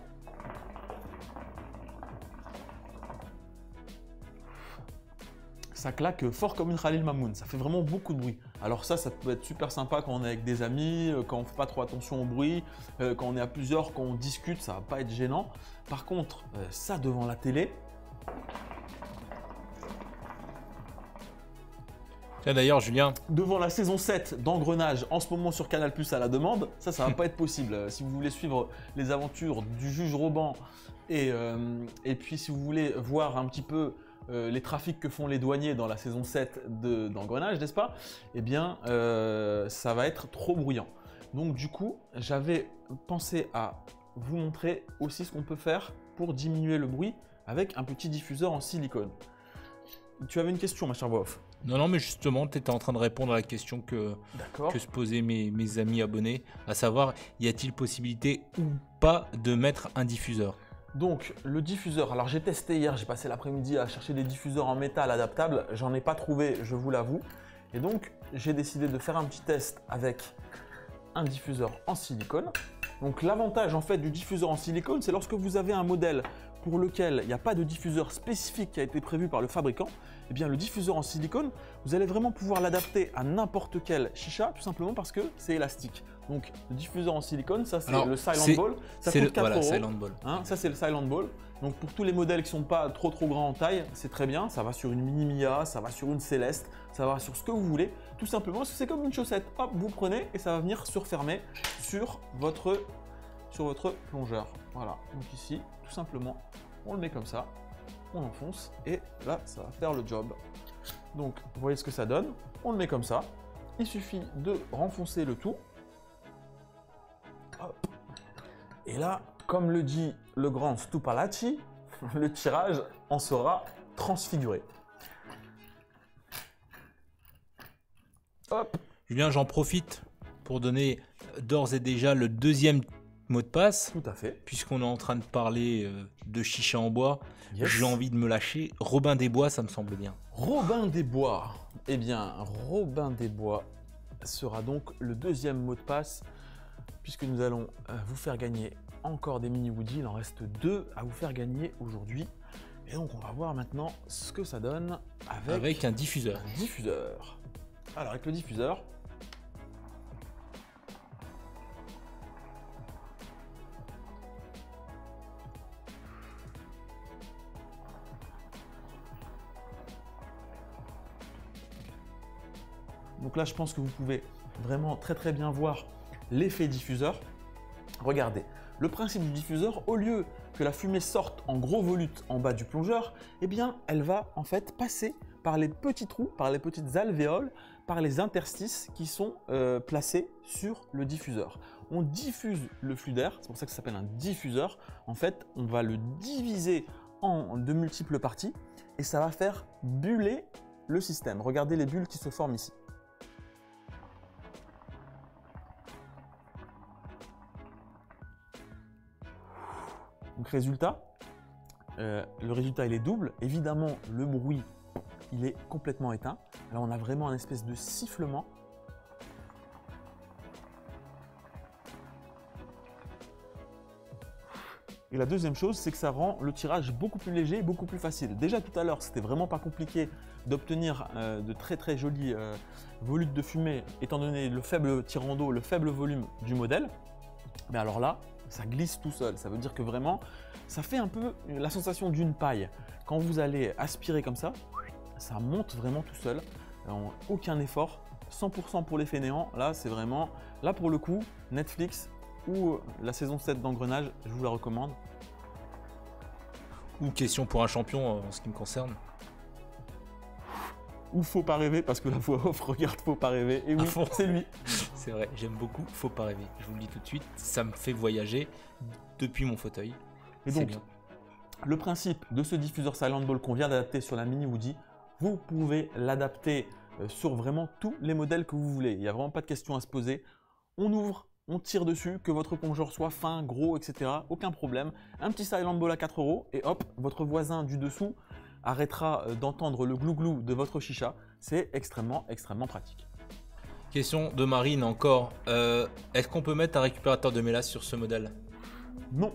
Ça claque fort comme une Khalil Mamoun, ça fait vraiment beaucoup de bruit. Alors ça peut être super sympa quand on est avec des amis, quand on ne fait pas trop attention au bruit, quand on est à plusieurs, quand on discute, ça ne va pas être gênant. Par contre, ça devant la télé... D'ailleurs, Julien, devant la saison 7 d'Engrenage, en ce moment sur Canal+ à la demande, ça va pas être possible. Si vous voulez suivre les aventures du juge Roban et puis si vous voulez voir un petit peu les trafics que font les douaniers dans la saison 7 d'Engrenage, n'est-ce pas? Eh bien, ça va être trop bruyant. Donc du coup, j'avais pensé à vous montrer aussi ce qu'on peut faire pour diminuer le bruit avec un petit diffuseur en silicone. Tu avais une question, ma chère voix off? Non, mais justement, tu étais en train de répondre à la question que se posaient mes amis abonnés, à savoir, y a-t-il possibilité ou pas de mettre un diffuseur? Donc, le diffuseur, alors j'ai testé hier, j'ai passé l'après-midi à chercher des diffuseurs en métal adaptables, j'en ai pas trouvé, je vous l'avoue. Et donc, j'ai décidé de faire un petit test avec un diffuseur en silicone. Donc, l'avantage en fait du diffuseur en silicone, c'est lorsque vous avez un modèle pour lequel il n'y a pas de diffuseur spécifique qui a été prévu par le fabricant, eh bien le diffuseur en silicone, vous allez vraiment pouvoir l'adapter à n'importe quelle chicha, tout simplement parce que c'est élastique. Donc le diffuseur en silicone, ça c'est le Silent Ball, ça coûte 4 €. Silent Ball. Hein, ça c'est le Silent Ball. Donc pour tous les modèles qui ne sont pas trop grands en taille, c'est très bien. Ça va sur une Mini Mia, ça va sur une Céleste, ça va sur ce que vous voulez. Tout simplement parce que c'est comme une chaussette. Hop, vous prenez et ça va venir se refermer sur votre plongeur. Voilà, donc ici, tout simplement, on le met comme ça, on enfonce et là, ça va faire le job. Donc, vous voyez ce que ça donne. On le met comme ça. Il suffit de renfoncer le tout. Hop. Et là, comme le dit le grand Stupalacci, le tirage en sera transfiguré. Hop. Julien, j'en profite pour donner d'ores et déjà le deuxième mot de passe. Tout à fait. Puisqu'on est en train de parler de chicha en bois, Yes. j'ai envie de me lâcher. Robin des Bois, ça me semble bien. Robin des Bois. Eh bien, Robin des Bois sera donc le deuxième mot de passe, puisque nous allons vous faire gagner encore des mini Woody. Il en reste 2 à vous faire gagner aujourd'hui. Et donc, on va voir maintenant ce que ça donne Avec un diffuseur. un diffuseur. Alors, avec le diffuseur, donc là, je pense que vous pouvez vraiment très bien voir l'effet diffuseur. Regardez, le principe du diffuseur, au lieu que la fumée sorte en gros volute en bas du plongeur, eh bien, elle va en fait passer par les petits trous, par les petites alvéoles, par les interstices qui sont placés sur le diffuseur. On diffuse le flux d'air, c'est pour ça que ça s'appelle un diffuseur. En fait, on va le diviser en de multiples parties et ça va faire buller le système. Regardez les bulles qui se forment ici. Donc résultat, le résultat il est double. Évidemment, le bruit il est complètement éteint. Alors on a vraiment un espèce de sifflement. Et la deuxième chose, c'est que ça rend le tirage beaucoup plus léger, beaucoup plus facile. Déjà tout à l'heure, c'était vraiment pas compliqué d'obtenir de très jolis volutes de fumée, étant donné le faible tirant d'eau, le faible volume du modèle. Mais alors là, ça glisse tout seul. Ça veut dire que vraiment, ça fait un peu la sensation d'une paille. Quand vous allez aspirer comme ça monte vraiment tout seul. Aucun effort, 100% pour les fainéants. Là, c'est vraiment, là pour le coup, Netflix ou la saison 7 d'Engrenage, je vous la recommande. Ou question pour un champion en ce qui me concerne. Ou faut pas rêver, parce que la voix off, regarde, faut pas rêver. Et oui, c'est lui. C'est vrai, j'aime beaucoup, faut pas rêver. Je vous le dis tout de suite, ça me fait voyager depuis mon fauteuil. Et donc, le principe de ce diffuseur Silent Ball qu'on vient d'adapter sur la Mini Woody, vous pouvez l'adapter sur vraiment tous les modèles que vous voulez. Il n'y a vraiment pas de question à se poser. On ouvre, on tire dessus, que votre plongeur soit fin, gros, etc. Aucun problème. Un petit Silent Ball à 4 € et hop, votre voisin du dessous arrêtera d'entendre le glou-glou de votre chicha. C'est extrêmement pratique. Question de Marine encore. Est-ce qu'on peut mettre un récupérateur de mélasse sur ce modèle? Non.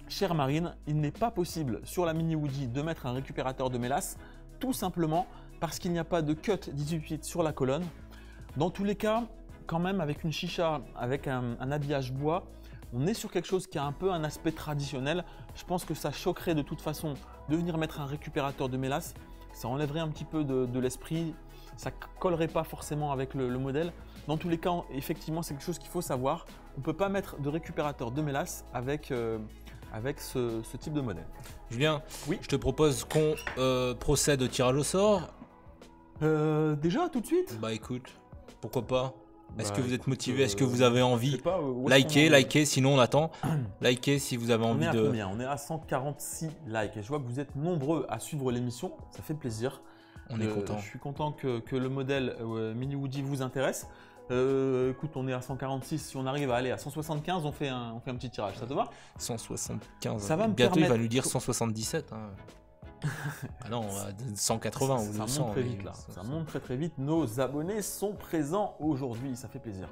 Chère Marine, il n'est pas possible sur la Mini Woody de mettre un récupérateur de mélasse, tout simplement parce qu'il n'y a pas de cut 18 sur la colonne. Dans tous les cas, quand même avec une chicha, avec un habillage bois, on est sur quelque chose qui a un peu un aspect traditionnel. Je pense que ça choquerait de toute façon de venir mettre un récupérateur de mélasse. Ça enlèverait un petit peu de l'esprit, ça collerait pas forcément avec le modèle. Dans tous les cas, effectivement, c'est quelque chose qu'il faut savoir. On ne peut pas mettre de récupérateur de mélasse avec ce type de modèle. Julien, oui, je te propose qu'on procède au tirage au sort. Déjà, tout de suite? Bah écoute, pourquoi pas? Est-ce que vous êtes motivé? écoute, Est-ce que vous avez envie? pas, likez, sinon on attend. Likez si vous avez envie de... combien? On est à 146 likes et je vois que vous êtes nombreux à suivre l'émission, ça fait plaisir. On est content. Je suis content que le modèle Mini Woody vous intéresse. Écoute, on est à 146, si on arrive à aller à 175, on fait un petit tirage, ça te va? 175, ça va me bientôt permettre... il va nous dire 177. Hein. Ah non, 180 ou 200. Ça monte très vite là, ça monte très vite. Nos abonnés sont présents aujourd'hui, ça fait plaisir.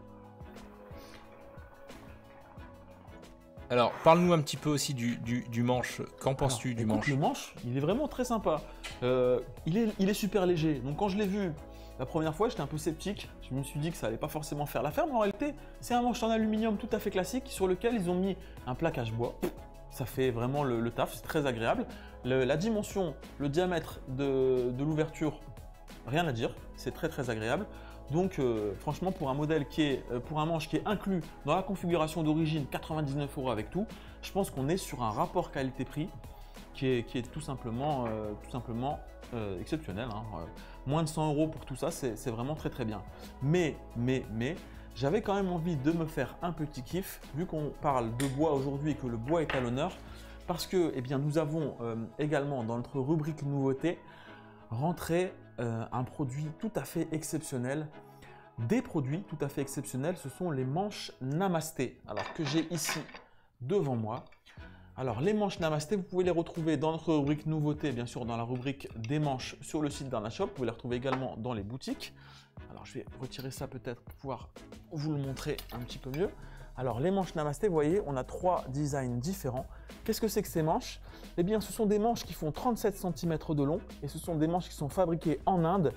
Alors, parle-nous un petit peu aussi du manche. Qu'en penses-tu du manche? Le manche, il est vraiment très sympa. Il est super léger. Donc quand je l'ai vu la première fois, j'étais un peu sceptique. Je me suis dit que ça allait pas forcément faire l'affaire, mais en réalité, c'est un manche en aluminium tout à fait classique sur lequel ils ont mis un plaquage bois. Ça fait vraiment le taf, c'est très agréable. La dimension, le diamètre de l'ouverture, rien à dire, c'est très agréable. Donc franchement, pour un modèle pour un manche qui est inclus dans la configuration d'origine, 99 € avec tout, je pense qu'on est sur un rapport qualité-prix qui est tout simplement exceptionnel. Hein. Moins de 100 € pour tout ça, c'est vraiment très bien. Mais j'avais quand même envie de me faire un petit kiff, vu qu'on parle de bois aujourd'hui et que le bois est à l'honneur, parce que eh bien, nous avons également dans notre rubrique nouveauté rentré un produit tout à fait exceptionnel. des produits tout à fait exceptionnels. Ce sont les manches Namasté, alors que j'ai ici devant moi. Alors les manches Namasté, vous pouvez les retrouver dans notre rubrique nouveautés, bien sûr dans la rubrique des manches sur le site d'Arnashop. Vous pouvez les retrouver également dans les boutiques. Alors je vais retirer ça peut-être pour pouvoir vous le montrer un petit peu mieux. Alors les manches Namasté, vous voyez, on a 3 designs différents. Qu'est-ce que c'est que ces manches? Eh bien ce sont des manches qui font 37 cm de long et ce sont des manches qui sont fabriquées en Inde,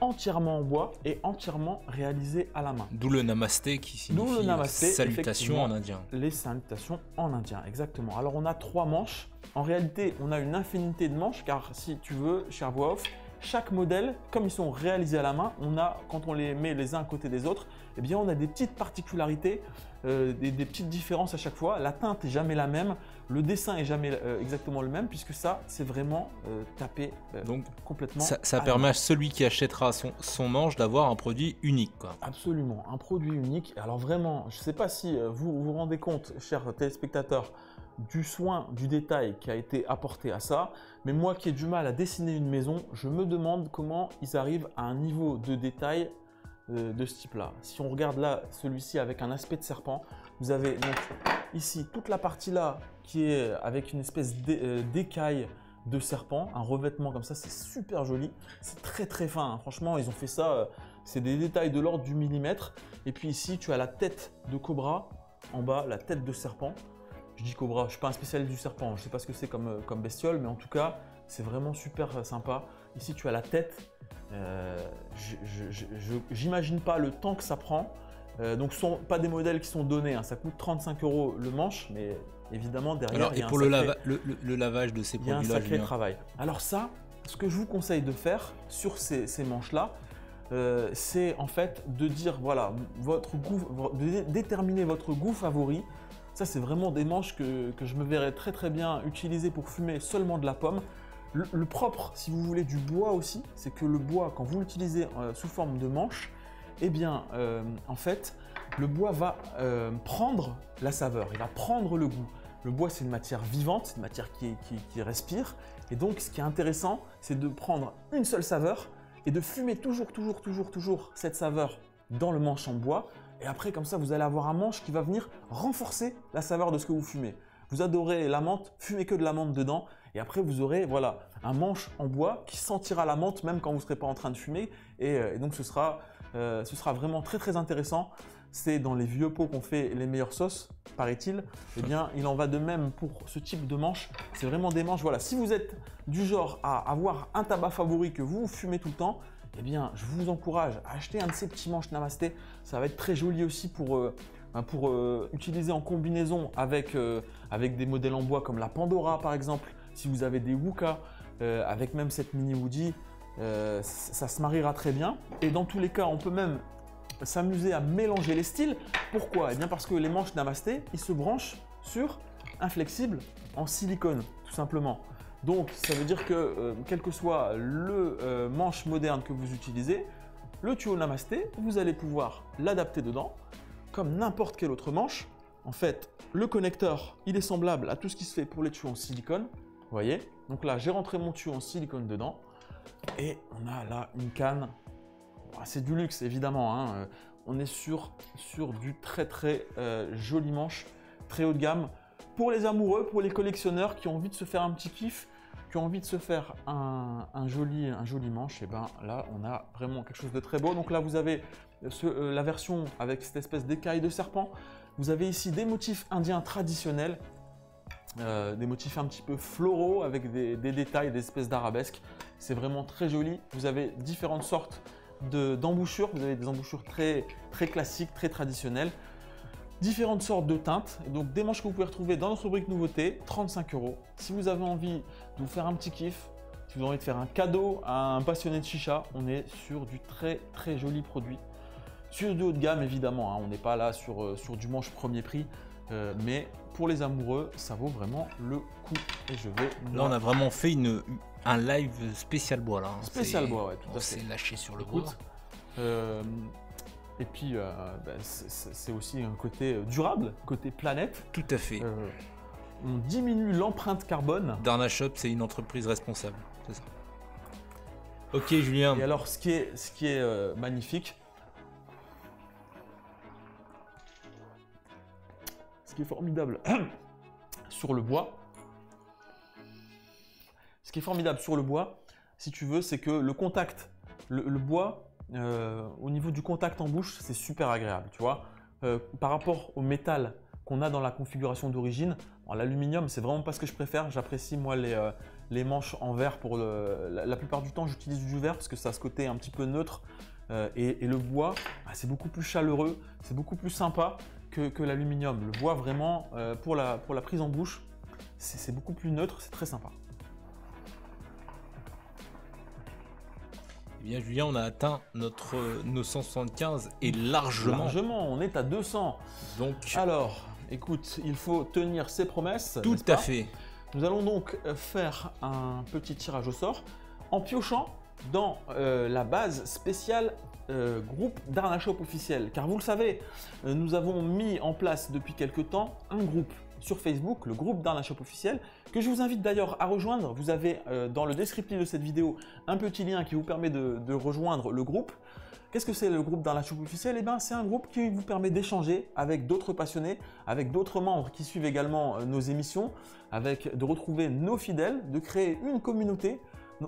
entièrement en bois et entièrement réalisées à la main. D'où le Namasté qui signifie salutations en indien. Les salutations en indien, exactement. Alors on a 3 manches. En réalité, on a une infinité de manches car si tu veux, cher voix off, chaque modèle, comme ils sont réalisés à la main, quand on les met les uns à côté des autres, eh bien on a des petites particularités, des petites différences à chaque fois. La teinte n'est jamais la même, le dessin n'est jamais exactement le même puisque ça, c'est vraiment tapé donc, complètement. Ça permet à celui qui achètera son manche d'avoir un produit unique, quoi. Absolument, un produit unique. Alors vraiment, je ne sais pas si vous vous rendez compte, chers téléspectateurs, du soin, du détail qui a été apporté à ça. Mais moi qui ai du mal à dessiner une maison, je me demande comment ils arrivent à un niveau de détail de ce type-là. Si on regarde là, celui-ci avec un aspect de serpent, vous avez donc ici toute la partie là qui est avec une espèce d'écaille de serpent, un revêtement comme ça, c'est super joli. C'est très très fin, hein. Franchement, ils ont fait ça, c'est des détails de l'ordre du millimètre. Et puis ici, tu as la tête de cobra, en bas, la tête de serpent. Je dis cobra, je ne suis pas un spécialiste du serpent, je ne sais pas ce que c'est comme bestiole, mais en tout cas, c'est vraiment super sympa. Ici, tu as la tête. J'imagine pas le temps que ça prend. Donc, ce ne sont pas des modèles qui sont donnés, hein. Ça coûte 35 € le manche, mais évidemment, derrière, alors, il y a pour le lavage de ces produits-là, il y a un sacré travail. Alors ça, ce que je vous conseille de faire sur ces manches-là, c'est en fait de dire, voilà, de déterminer votre goût favori. Ça, c'est vraiment des manches que je me verrais très très bien utiliser pour fumer seulement de la pomme. Le propre, si vous voulez, du bois aussi, c'est que le bois, quand vous l'utilisez sous forme de manche, eh bien, en fait, le bois va prendre la saveur, il va prendre le goût. Le bois, c'est une matière vivante, c'est une matière qui respire. Et donc, ce qui est intéressant, c'est de prendre une seule saveur et de fumer toujours cette saveur dans le manche en bois. Et après, comme ça, vous allez avoir un manche qui va venir renforcer la saveur de ce que vous fumez. Vous adorez la menthe, fumez que de la menthe dedans. Et après, vous aurez voilà, un manche en bois qui sentira la menthe même quand vous ne serez pas en train de fumer. Et donc, ce sera vraiment très très intéressant. C'est dans les vieux pots qu'on fait les meilleures sauces, paraît-il. Eh bien, il en va de même pour ce type de manche. C'est vraiment des manches. Voilà, si vous êtes du genre à avoir un tabac favori que vous fumez tout le temps, eh bien, je vous encourage à acheter un de ces petits manches Namasté. Ça va être très joli aussi pour utiliser en combinaison avec des modèles en bois comme la Pandora par exemple. Si vous avez des Wooka, avec même cette mini Woody, ça se mariera très bien. Et dans tous les cas, on peut même s'amuser à mélanger les styles. Pourquoi? Eh bien parce que les manches Namasté, ils se branchent sur un flexible en silicone, tout simplement. Donc, ça veut dire que quel que soit le manche moderne que vous utilisez, le tuyau Namasté, vous allez pouvoir l'adapter dedans comme n'importe quelle autre manche. En fait, le connecteur, il est semblable à tout ce qui se fait pour les tuyaux en silicone. Vous voyez? Donc là, j'ai rentré mon tuyau en silicone dedans et on a là une canne. C'est du luxe, évidemment, hein. On est sur du très très joli manche, très haut de gamme. Pour les amoureux, pour les collectionneurs qui ont envie de se faire un petit kiff, qui ont envie de se faire un joli manche, et ben là on a vraiment quelque chose de très beau. Donc là vous avez la version avec cette espèce d'écaille de serpent. Vous avez ici des motifs indiens traditionnels, des motifs un petit peu floraux avec des détails, des espèces d'arabesques. C'est vraiment très joli. Vous avez différentes sortes d'embouchures. Vous avez des embouchures très, très classiques, très traditionnelles. Différentes sortes de teintes, donc des manches que vous pouvez retrouver dans notre rubrique nouveauté, 35 €. Si vous avez envie de vous faire un petit kiff, si vous avez envie de faire un cadeau à un passionné de chicha, on est sur du très très joli produit. Sur du haut de gamme évidemment, hein, on n'est pas là sur du manche premier prix, mais pour les amoureux, ça vaut vraiment le coup. Et je vais... Là on a vraiment fait un live spécial bois là. Hein. Spécial bois, ouais, tout à fait. On s'est lâché sur le bois. Et puis, c'est aussi un côté durable, côté planète. Tout à fait. On diminue l'empreinte carbone. Darnashop, c'est une entreprise responsable, c'est ça. Ok, Julien. Et alors, ce qui est magnifique, Ce qui est formidable sur le bois, si tu veux, c'est que le contact, le bois, au niveau du contact en bouche, c'est super agréable, tu vois. Par rapport au métal qu'on a dans la configuration d'origine, l'aluminium, c'est vraiment pas ce que je préfère. J'apprécie moi les manches en verre. La plupart du temps, j'utilise du verre parce que ça a ce côté un petit peu neutre. Et le bois, c'est beaucoup plus chaleureux, c'est beaucoup plus sympa que l'aluminium. Le bois, vraiment, pour la prise en bouche, c'est beaucoup plus neutre, c'est très sympa. Eh bien, Julien, on a atteint nos 175 et largement. Largement, on est à 200. Donc, alors, écoute, il faut tenir ses promesses. Tout à fait. Nous allons donc faire un petit tirage au sort en piochant dans la base spéciale groupe Darna Shop officiel. Car vous le savez, nous avons mis en place depuis quelques temps un groupe sur Facebook, le groupe Darna Shop officiel, que je vous invite d'ailleurs à rejoindre. Vous avez dans le descriptif de cette vidéo un petit lien qui vous permet de rejoindre le groupe. Qu'est-ce que c'est le groupe Darna Shop officiel? Eh bien, c'est un groupe qui vous permet d'échanger avec d'autres passionnés, avec d'autres membres qui suivent également nos émissions, de retrouver nos fidèles, de créer une communauté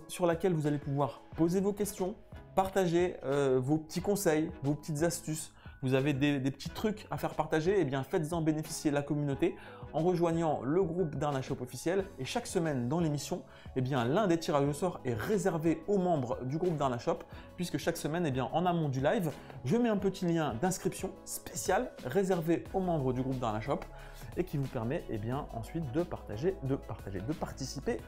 sur laquelle vous allez pouvoir poser vos questions, partager vos petits conseils, vos petites astuces. Vous avez des petits trucs à faire partager, eh bien faites-en bénéficier la communauté en rejoignant le groupe Darna Shop officiel. Et chaque semaine dans l'émission, eh bien l'un des tirages au sort est réservé aux membres du groupe Darna Shop, puisque chaque semaine, eh bien en amont du live, je mets un petit lien d'inscription spécial réservé aux membres du groupe Darna Shop et qui vous permet eh bien ensuite de participer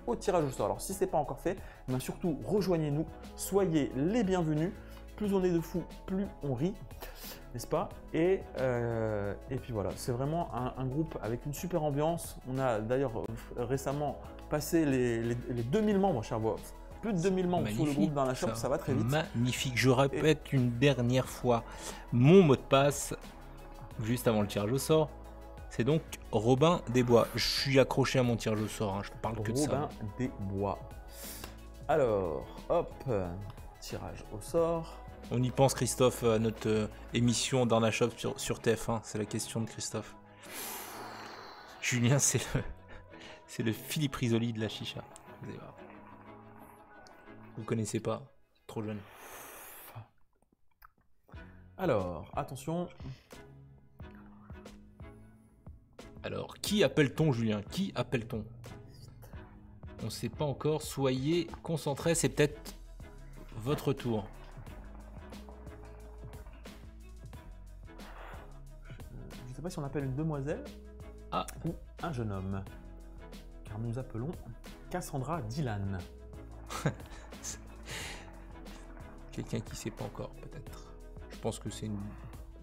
au tirage au sort. Alors si ce n'est pas encore fait, eh bien, surtout rejoignez-nous, soyez les bienvenus. Plus on est de fous, plus on rit, n'est-ce pas? Et puis voilà, c'est vraiment un groupe avec une super ambiance. On a d'ailleurs récemment passé les 2000 membres, cher Bois. Plus de 2000 membres sur le groupe Darna Shop, ça va très vite. Magnifique. Je répète une dernière fois mon mot de passe, juste avant le tirage au sort. C'est donc Robin Desbois. Je suis accroché à mon tirage au sort, hein. Je ne parle que de ça. Robin Desbois. Alors, hop, tirage au sort. On y pense, Christophe, à notre émission Darna Shop sur TF1. C'est la question de Christophe. Julien, c'est le Philippe Risoli de la chicha. Vous allez voir. Vous connaissez pas, trop jeune. Alors, attention. Alors, qui appelle-t-on, Julien? Qui appelle-t-on? On ne sait pas encore. Soyez concentrés, c'est peut-être votre tour. Je ne sais pas si on appelle une demoiselle ou un jeune homme. Car nous appelons Cassandra Dylan. Quelqu'un qui ne sait pas encore, peut-être. Je pense que c'est une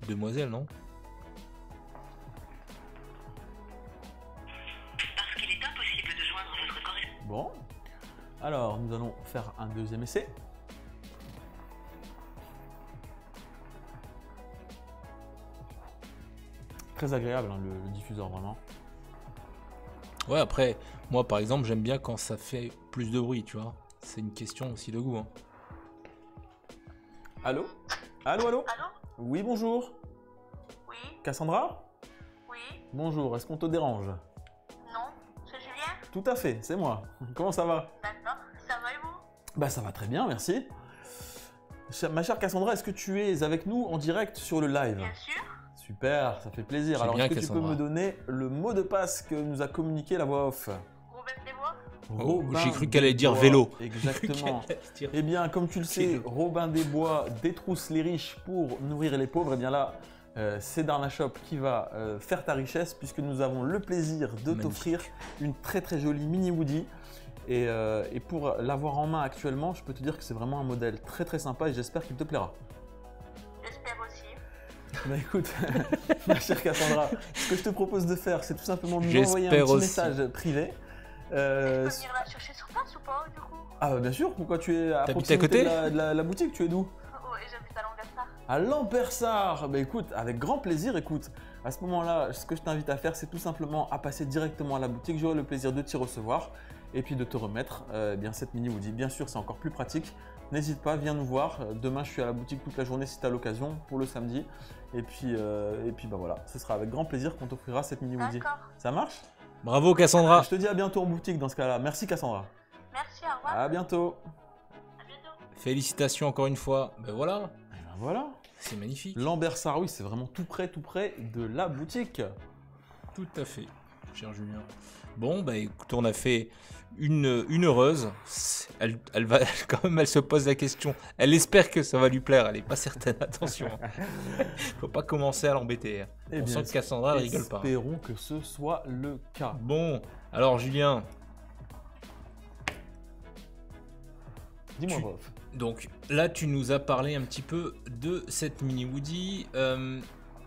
demoiselle, non? Parce qu'il est impossible de joindre votre correspondant. Bon. Alors, nous allons faire un deuxième essai. Très agréable, hein, le diffuseur, vraiment. Ouais, après, moi, par exemple, j'aime bien quand ça fait plus de bruit, tu vois. C'est une question aussi de goût, hein. Allô? Allô, allô? Allô? Oui, bonjour. Oui? Cassandra? Oui? Bonjour, est-ce qu'on te dérange? Non? C'est Julien? Tout à fait, c'est moi. Comment ça va? D'accord. Ça va et vous? Bah ça va très bien, merci. Ma chère Cassandra, est-ce que tu es avec nous en direct sur le live? Bien sûr. Super, ça fait plaisir. C'est Alors bien, est-ce que tu peux Cassandra. me donner le mot de passe que nous a communiqué la voix off? Robin Desbois? Robin j'ai cru qu'elle allait dire Desbois. vélo. Exactement. J'ai cru qu'elle allait dire- Eh bien, comme tu le sais, Vélo. Robin Desbois détrousse les riches pour nourrir les pauvres. Eh bien là, c'est Darna Shop qui va faire ta richesse puisque nous avons le plaisir de Magnifique. t'offrir une très très jolie mini Woody. Et pour l'avoir en main actuellement, je peux te dire que c'est vraiment un modèle très très sympa et j'espère qu'il te plaira. J'espère aussi. Bah écoute, ma chère Cassandra, ce que je te propose de faire, c'est tout simplement de nous J'espère envoyer un petit aussi. message privé. Je peux venir la chercher sur place ou pas du coup? Ah bah bien sûr, pourquoi tu es à T'habites à proximité côté de la boutique? Tu es d'où? Oui, j'habite à Lambersart. À Lambersart. Bah écoute, avec grand plaisir, écoute. À ce moment-là, ce que je t'invite à faire, c'est tout simplement à passer directement à la boutique. J'aurai le plaisir de t'y recevoir. et puis de te remettre bien cette mini hoodie. Bien sûr, c'est encore plus pratique. N'hésite pas, viens nous voir. Demain, je suis à la boutique toute la journée si tu as l'occasion pour le samedi. Et puis bah voilà, ce sera avec grand plaisir qu'on t'offrira cette mini hoodie. D'accord. Ça marche? Bravo Cassandra. Je te dis à bientôt en boutique dans ce cas-là. Merci Cassandra. Merci, au revoir. À bientôt. À bientôt. Félicitations encore une fois. Ben voilà, Et ben voilà. c'est magnifique. Lambert Saroui, c'est vraiment tout près de la boutique. Tout à fait, cher Julien. Bon, bah écoute, on a fait une heureuse. Elle va quand même, elle se pose la question. Elle espère que ça va lui plaire. Elle n'est pas certaine. Attention, faut pas commencer à l'embêter. Eh On bien, sent que Cassandra elle rigole pas. Espérons que ce soit le cas. Bon, alors Julien, Dis-moi, Tu- prof. donc là tu nous as parlé un petit peu de cette mini Woody.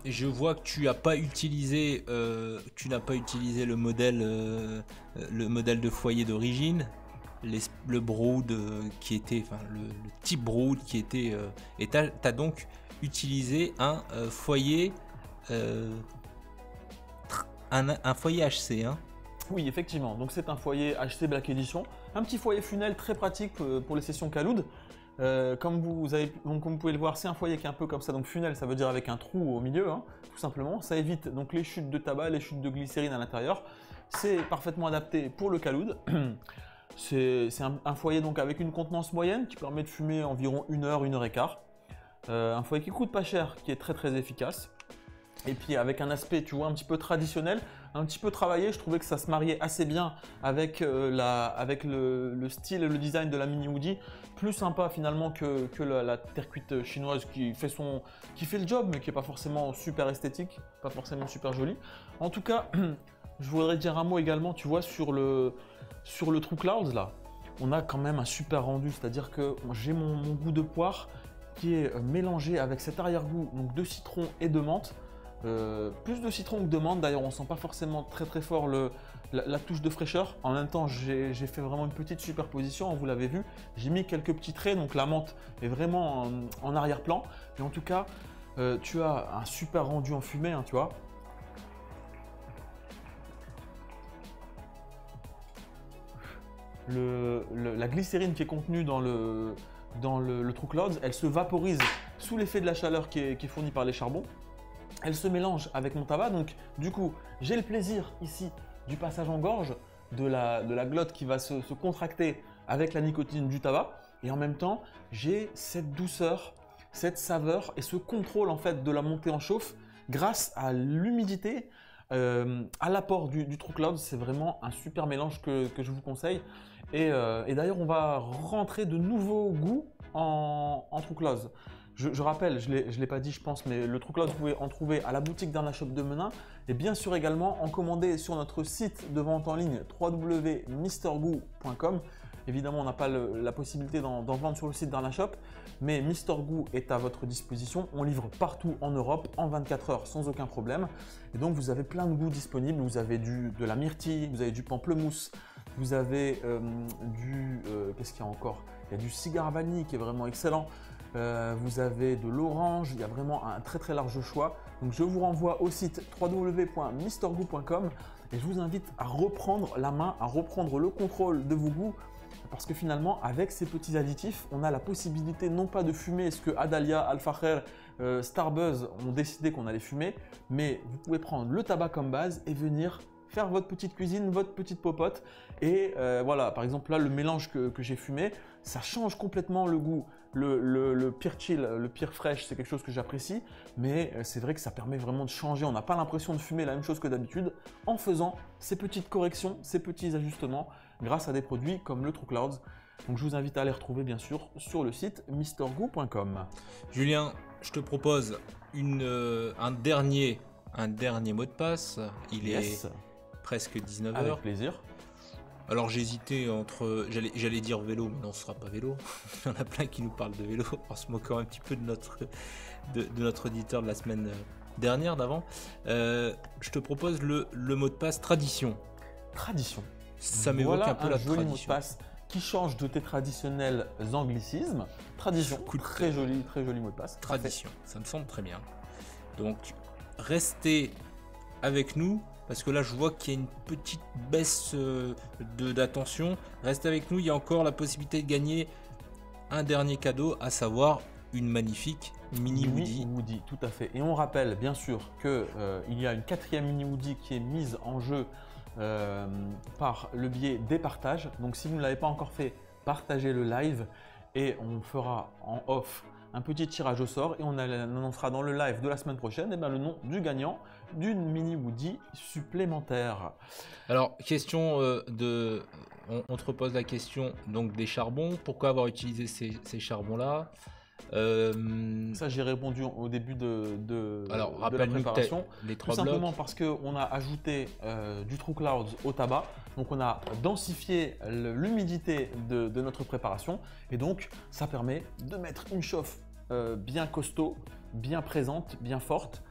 Je vois que tu n'as pas utilisé le modèle de foyer d'origine, le brood qui était, enfin le type brood qui était, et tu as donc utilisé un foyer, un foyer HC, hein. Oui, effectivement. Donc c'est un foyer HC Black Edition, un petit foyer funnel très pratique pour les sessions Khaloud. Comme vous pouvez le voir, c'est un foyer qui est un peu comme ça. Donc funnel, ça veut dire avec un trou au milieu, hein, tout simplement. Ça évite donc les chutes de tabac, les chutes de glycérine à l'intérieur. C'est parfaitement adapté pour le Khaloud. C'est un foyer donc avec une contenance moyenne qui permet de fumer environ 1 heure, 1 heure et quart. Un foyer qui coûte pas cher, qui est très très efficace. Et puis avec un aspect, tu vois, un petit peu traditionnel, un petit peu travaillé, je trouvais que ça se mariait assez bien avec, le style et le design de la mini hoodie. Plus sympa finalement que la terre cuite chinoise qui fait le job, mais qui n'est pas forcément super esthétique, pas forcément super jolie. En tout cas, je voudrais dire un mot également, tu vois, sur le True Clouds là. On a quand même un super rendu, c'est-à-dire que j'ai mon goût de poire qui est mélangé avec cet arrière-goût donc de citron et de menthe. Plus de citron que de menthe, d'ailleurs on sent pas forcément très très fort la touche de fraîcheur. En même temps j'ai fait vraiment une petite superposition, vous l'avez vu, j'ai mis quelques petits traits, donc la menthe est vraiment en arrière-plan. Mais en tout cas tu as un super rendu en fumée, hein, tu vois. La glycérine qui est contenue dans le True Clouds, elle se vaporise sous l'effet de la chaleur qui est fournie par les charbons. Elle se mélange avec mon tabac, donc du coup j'ai le plaisir ici du passage en gorge, de la glotte qui va se contracter avec la nicotine du tabac, et en même temps j'ai cette douceur, cette saveur et ce contrôle en fait de la montée en chauffe grâce à l'humidité, à l'apport du True Clouds. C'est vraiment un super mélange que je vous conseille. Et d'ailleurs on va rentrer de nouveaux goûts en True Clouds. Je rappelle, je ne l'ai pas dit je pense, mais le True Clouds, vous pouvez en trouver à la boutique d'Arnashop de Menin et bien sûr également en commander sur notre site de vente en ligne www.mrgoo.com. Évidemment, on n'a pas la possibilité d'en vendre sur le site d'Arnashop, mais Mr Goo est à votre disposition. On livre partout en Europe en 24 heures sans aucun problème. Et donc, vous avez plein de goûts disponibles. Vous avez de la myrtille, vous avez du pamplemousse, vous avez qu'est-ce qu'il y a encore? Il y a du cigare vanille qui est vraiment excellent. Vous avez de l'orange, il y a vraiment un très très large choix. Donc je vous renvoie au site www.mrgoo.com et je vous invite à reprendre la main, à reprendre le contrôle de vos goûts, parce que finalement avec ces petits additifs, on a la possibilité non pas de fumer ce que Adalia, Alphacher, Starbuzz ont décidé qu'on allait fumer, mais vous pouvez prendre le tabac comme base et venir faire votre petite cuisine, votre petite popote. Et voilà, par exemple là, le mélange que j'ai fumé, ça change complètement le goût. Le pire chill, le pire fresh, c'est quelque chose que j'apprécie, mais c'est vrai que ça permet vraiment de changer. On n'a pas l'impression de fumer la même chose que d'habitude en faisant ces petites corrections, ces petits ajustements grâce à des produits comme le True Clouds. Donc je vous invite à les retrouver bien sûr sur le site mrgoo.com. Julien, je te propose un dernier mot de passe. Il est presque 19h. Avec plaisir. Alors j'hésitais entre, j'allais dire vélo, mais non, ce sera pas vélo. Il y en a plein qui nous parlent de vélo en se moquant un petit peu de notre auditeur de la semaine dernière, d'avant. Je te propose le mot de passe tradition. Tradition. Ça m'évoque un peu la joli tradition. mot de passe qui change de tes traditionnels anglicismes. Tradition, très joli mot de passe. Tradition, ça me semble très bien. Donc restez avec nous parce que là je vois qu'il y a une petite baisse d'attention. Reste avec nous, il y a encore la possibilité de gagner un dernier cadeau, à savoir une magnifique mini Woody. Tout à fait. Et on rappelle bien sûr qu'il y a une 4e mini Woody qui est mise en jeu par le biais des partages. Donc si vous ne l'avez pas encore fait, partagez le live et on fera en off un petit tirage au sort et on annoncera dans le live de la semaine prochaine le nom du gagnant d'une mini Woody supplémentaire. Alors, question on te repose la question donc des charbons. Pourquoi avoir utilisé ces charbons-là? Ça, j'ai répondu au début de alors, la préparation. Les Tout 3 simplement blocs. parce qu'on a ajouté du True Clouds au tabac. Donc, on a densifié l'humidité de notre préparation. Et donc, ça permet de mettre une chauffe bien costaud, bien présente, bien forte.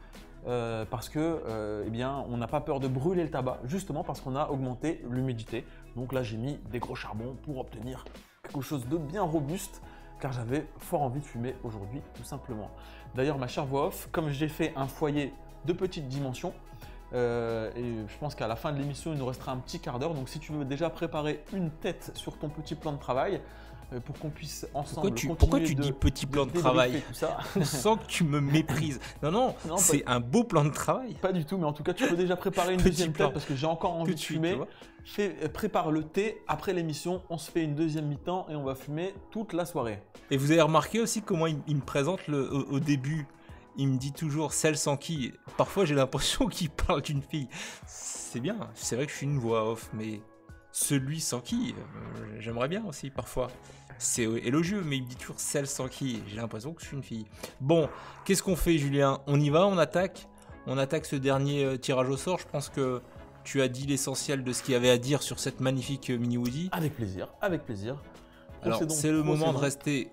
Parce que eh bien, on n'a pas peur de brûler le tabac, justement parce qu'on a augmenté l'humidité. Donc là, j'ai mis des gros charbons pour obtenir quelque chose de bien robuste, car j'avais fort envie de fumer aujourd'hui, tout simplement. D'ailleurs, ma chère voix off, comme j'ai fait un foyer de petite dimension, et je pense qu'à la fin de l'émission, il nous restera un petit quart d'heure. Donc, si tu veux déjà préparer une tête sur ton petit plan de travail, pour qu'on puisse ensemble Pourquoi tu dis petit plan de travail? tout ça. On sent que tu me méprises. Non, c'est un beau plan de travail. Pas du tout, mais en tout cas, tu peux déjà préparer une Petit deuxième plan. tête parce que j'ai encore envie de fumer. Prépare le thé après l'émission, on se fait une deuxième mi-temps et on va fumer toute la soirée. Et vous avez remarqué aussi comment il me présente au début. Il me dit toujours celle sans qui. Parfois, j'ai l'impression qu'il parle d'une fille. C'est bien, c'est vrai que je suis une voix off, mais celui sans qui, j'aimerais bien aussi parfois. C'est élogieux, mais il me dit toujours celle sans qui. J'ai l'impression que je suis une fille. Bon, qu'est-ce qu'on fait, Julien? On y va, on attaque? On attaque ce dernier tirage au sort. Je pense que tu as dit l'essentiel de ce qu'il y avait à dire sur cette magnifique mini Woody. Avec plaisir, avec plaisir. Alors, c'est le moment de rester.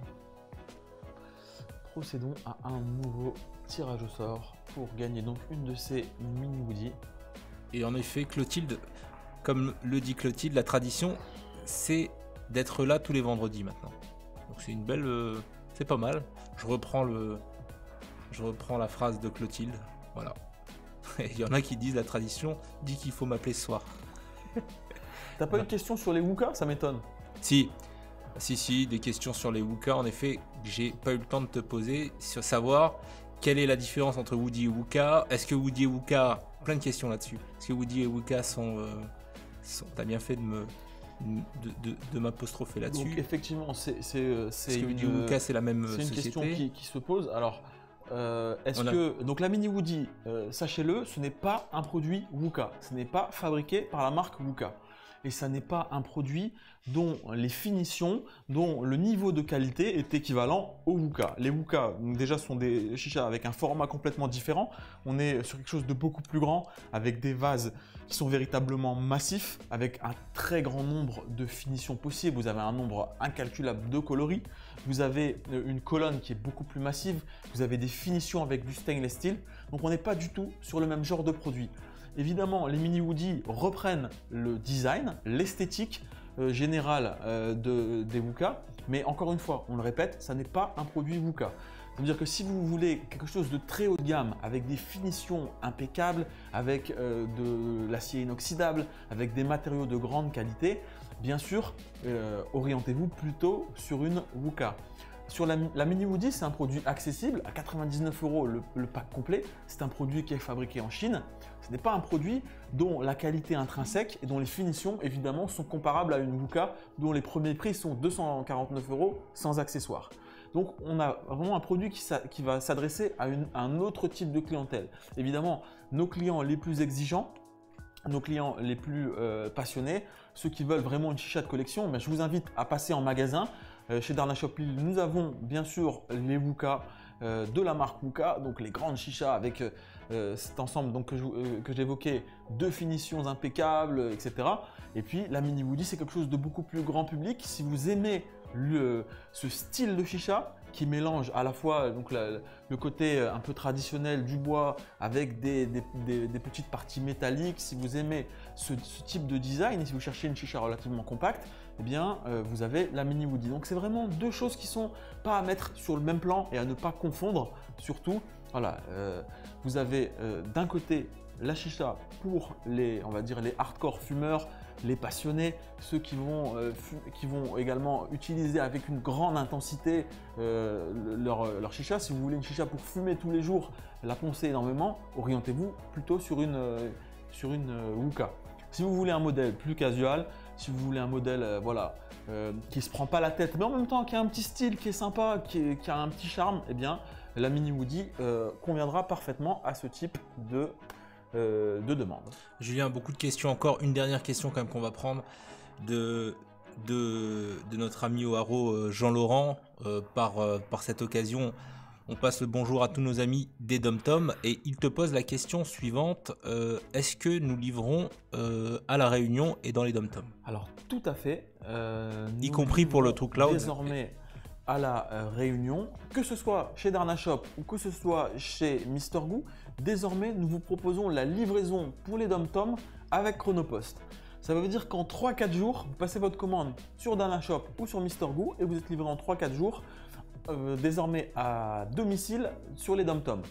Procédons à un nouveau tirage au sort pour gagner donc une de ces mini Woody. Et en effet, Clotilde, comme le dit Clotilde, la tradition, c'est d'être là tous les vendredis maintenant. Donc c'est une belle, c'est pas mal. Je reprends la phrase de Clotilde. Voilà. Il y en a qui disent la tradition dit qu'il faut m'appeler ce soir. T'as pas eu de questions sur les Wooka? Ça m'étonne. Si, des questions sur les Wooka. En effet, j'ai pas eu le temps de te poser sur savoir quelle est la différence entre Woody et Wooka. Est-ce que Woody et Wooka, plein de questions là-dessus. Est-ce que Woody et Wooka t'as bien fait de m'apostropher là-dessus. Donc effectivement, c'est que Woody et Wooka, c'est la même société. C'est une question qui se pose. Alors, donc la mini Woody, sachez-le, ce n'est pas un produit Wooka. Ce n'est pas fabriqué par la marque Wooka. Et ça n'est pas un produit dont les finitions, dont le niveau de qualité est équivalent aux Wooka. Les Wooka, donc déjà, sont des chichas avec un format complètement différent. On est sur quelque chose de beaucoup plus grand, avec des vases qui sont véritablement massifs, avec un très grand nombre de finitions possibles. Vous avez un nombre incalculable de coloris. Vous avez une colonne qui est beaucoup plus massive. Vous avez des finitions avec du stainless steel. Donc on n'est pas du tout sur le même genre de produit. Évidemment, les mini Woody reprennent le design, l'esthétique générale des Wooka, mais encore une fois, on le répète, ça n'est pas un produit Wooka. C'est-à-dire que si vous voulez quelque chose de très haut de gamme, avec des finitions impeccables, avec de l'acier inoxydable, avec des matériaux de grande qualité, bien sûr, orientez-vous plutôt sur une Wooka. Sur la mini Woody, c'est un produit accessible à 99 € le pack complet. C'est un produit qui est fabriqué en Chine. Ce n'est pas un produit dont la qualité intrinsèque et dont les finitions évidemment sont comparables à une Wooka dont les premiers prix sont 249 € sans accessoires. Donc on a vraiment un produit qui va s'adresser à un autre type de clientèle. Évidemment, nos clients les plus exigeants, nos clients les plus passionnés, ceux qui veulent vraiment une chicha de collection, je vous invite à passer en magasin. Chez Darna Shop Lille, nous avons bien sûr les Wooka de la marque Wooka, donc les grandes chichas avec cet ensemble donc, que j'évoquais, de finitions impeccables, etc. Et puis la mini Woody, c'est quelque chose de beaucoup plus grand public. Si vous aimez ce style de chicha qui mélange à la fois donc, le côté un peu traditionnel du bois avec des petites parties métalliques, si vous aimez ce type de design et si vous cherchez une chicha relativement compacte, eh bien, vous avez la mini Woody. Donc, c'est vraiment deux choses qui ne sont pas à mettre sur le même plan et à ne pas confondre. Surtout, voilà, vous avez d'un côté la chicha pour les, on va dire, les hardcore fumeurs, les passionnés, ceux qui vont également utiliser avec une grande intensité leur chicha. Si vous voulez une chicha pour fumer tous les jours, la poncer énormément, orientez-vous plutôt sur une hookah. Si vous voulez un modèle plus casual, si vous voulez un modèle qui ne se prend pas la tête, mais en même temps qui a un petit style, qui est sympa, qui a un petit charme, eh bien la Mini Woody conviendra parfaitement à ce type de demande. Julien, beaucoup de questions encore. Une dernière question quand même qu'on va prendre de notre ami au haro Jean-Laurent. Par cette occasion, on passe le bonjour à tous nos amis des Dom-Tom et il te pose la question suivante. Est-ce que nous livrons à La Réunion et dans les Dom-Tom? Alors tout à fait. Y compris pour le True Cloud. Désormais à La Réunion, que ce soit chez Darna Shop ou que ce soit chez Mister Goo, désormais nous vous proposons la livraison pour les Dom-Tom avec Chronopost. Ça veut dire qu'en 3-4 jours, vous passez votre commande sur Darna Shop ou sur Mister Goo et vous êtes livré en 3-4 jours désormais à domicile sur les Dom-Tom.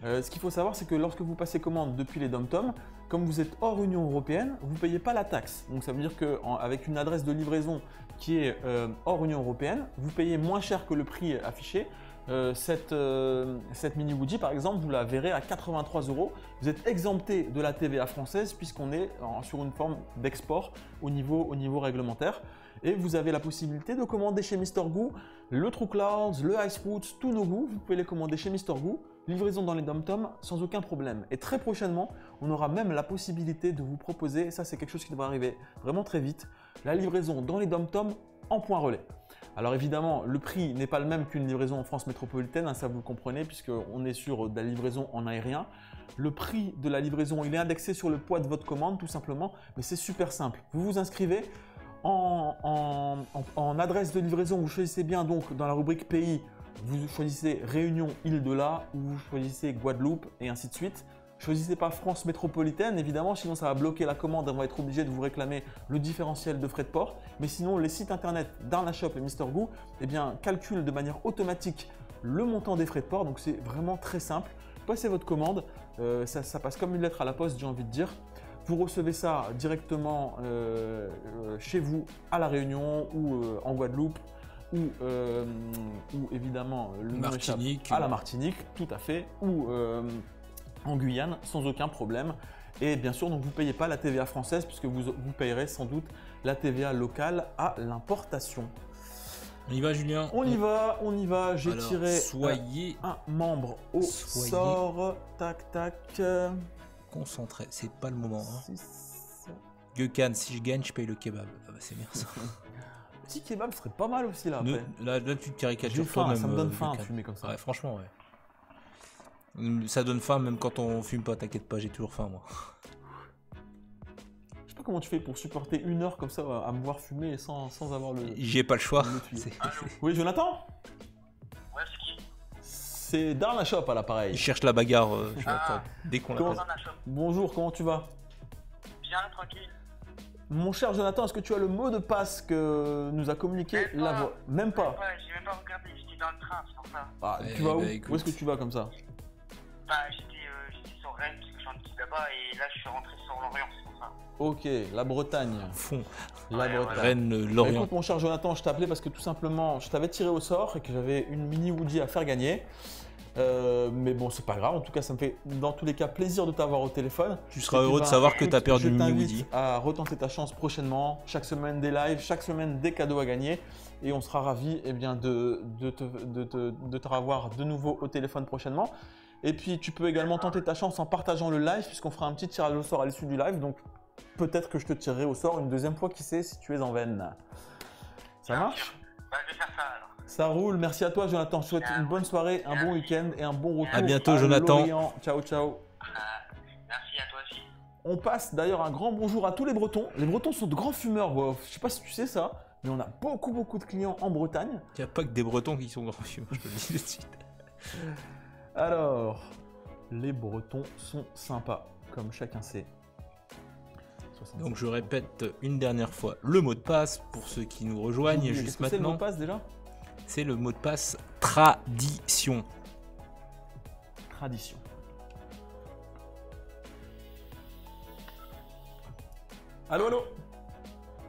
Ce qu'il faut savoir, c'est que lorsque vous passez commande depuis les Dom-Tom, comme vous êtes hors Union européenne, vous ne payez pas la taxe. Donc ça veut dire qu'avec une adresse de livraison qui est hors Union européenne, vous payez moins cher que le prix affiché. Cette Mini Woody, par exemple, vous la verrez à 83 €. Vous êtes exempté de la TVA française puisqu'on est sur une forme d'export au niveau réglementaire. Et vous avez la possibilité de commander chez Mister Goo le True Clouds, le Ice Roots, tous nos goûts. Vous pouvez les commander chez Mister Goo, livraison dans les Dom-Tom sans aucun problème. Et très prochainement, on aura même la possibilité de vous proposer, et ça c'est quelque chose qui devrait arriver vraiment très vite, la livraison dans les Dom-Tom en point relais. Alors évidemment, le prix n'est pas le même qu'une livraison en France métropolitaine, hein, ça vous le comprenez, puisqu'on est sur de la livraison en aérien. Le prix de la livraison, il est indexé sur le poids de votre commande tout simplement, mais c'est super simple. Vous vous inscrivez en adresse de livraison, vous choisissez bien donc dans la rubrique pays, vous choisissez Réunion, Île-de-la ou vous choisissez Guadeloupe et ainsi de suite. Choisissez pas France métropolitaine évidemment, sinon ça va bloquer la commande, on va être obligé de vous réclamer le différentiel de frais de port. Mais sinon les sites internet Darna Shop et Mister Goo calculent de manière automatique le montant des frais de port, donc c'est vraiment très simple. Passez votre commande, ça passe comme une lettre à la poste, j'ai envie de dire. Vous recevez ça directement chez vous à La Réunion ou en Guadeloupe ou évidemment le Martinique, à la Martinique, tout à fait, ou en Guyane sans aucun problème. Et bien sûr, donc vous ne payez pas la TVA française puisque vous payerez sans doute la TVA locale à l'importation. On y va, Julien? On y va. J'ai tiré un membre au sort. Tac, tac. Concentré, c'est pas le moment. Hein. Gökhan, si je gagne, je paye le kebab. Ah bah c'est bien ça. Petit kebab serait pas mal aussi là. Après. Là, tu te caricatures toi-même. Ça me donne faim de fumer comme ça. Ouais, franchement, ouais. Ça donne faim même quand on fume pas, t'inquiète pas, j'ai toujours faim moi. Je sais pas comment tu fais pour supporter une heure comme ça à me voir fumer sans avoir le. J'ai pas le choix. Oui, Jonathan? Ouais, c'est qui? C'est Darna Shop à l'appareil. Il cherche la bagarre, dès qu'on l'appelle. Bonjour, comment tu vas? Bien, tranquille. Mon cher Jonathan, est-ce que tu as le mot de passe que nous a communiqué la voix? Même pas. J'ai même pas regardé, j'étais dans le train, c'est pour ça. Ah, tu vas où? Où est-ce que tu vas comme ça? Bah, j'étais sur Rennes, parce que je suis en équipe là-bas, et là je suis rentré sur Lorient, c'est pour ça. Ok, la Bretagne. Fond. La Bretagne. Rennes, Lorient. Écoute, mon cher Jonathan, je t'appelais parce que tout simplement, je t'avais tiré au sort et que j'avais une Mini Woody à faire gagner. Mais bon, c'est pas grave. En tout cas, ça me fait dans tous les cas plaisir de t'avoir au téléphone. Tu seras heureux de savoir que tu as perdu une Mini Woody. Je t'invite à retenter ta chance prochainement. Chaque semaine des lives, chaque semaine des cadeaux à gagner. Et on sera ravis de te revoir de nouveau au téléphone prochainement. Et puis, tu peux également tenter ta chance en partageant le live puisqu'on fera un petit tirage au sort à l'issue du live. Donc, peut-être que je te tirerai au sort une deuxième fois, qui sait, si tu es en veine. Ça marche? Bah, je vais faire ça alors. Ça roule, merci à toi Jonathan, je souhaite une bonne soirée, un bon week-end et un bon retour. À bientôt Jonathan. Lorient. Ciao, ciao. Merci à toi aussi. On passe d'ailleurs un grand bonjour à tous les Bretons. Les Bretons sont de grands fumeurs, je sais pas si tu sais ça, mais on a beaucoup de clients en Bretagne. Il n'y a pas que des Bretons qui sont grands fumeurs, je te le dis tout de suite. Alors, les Bretons sont sympas, comme chacun sait. Donc je répète une dernière fois le mot de passe pour ceux qui nous rejoignent juste maintenant. C'est le mot de passe déjà? C'est le mot de passe tradition. Tradition. Allô, allô.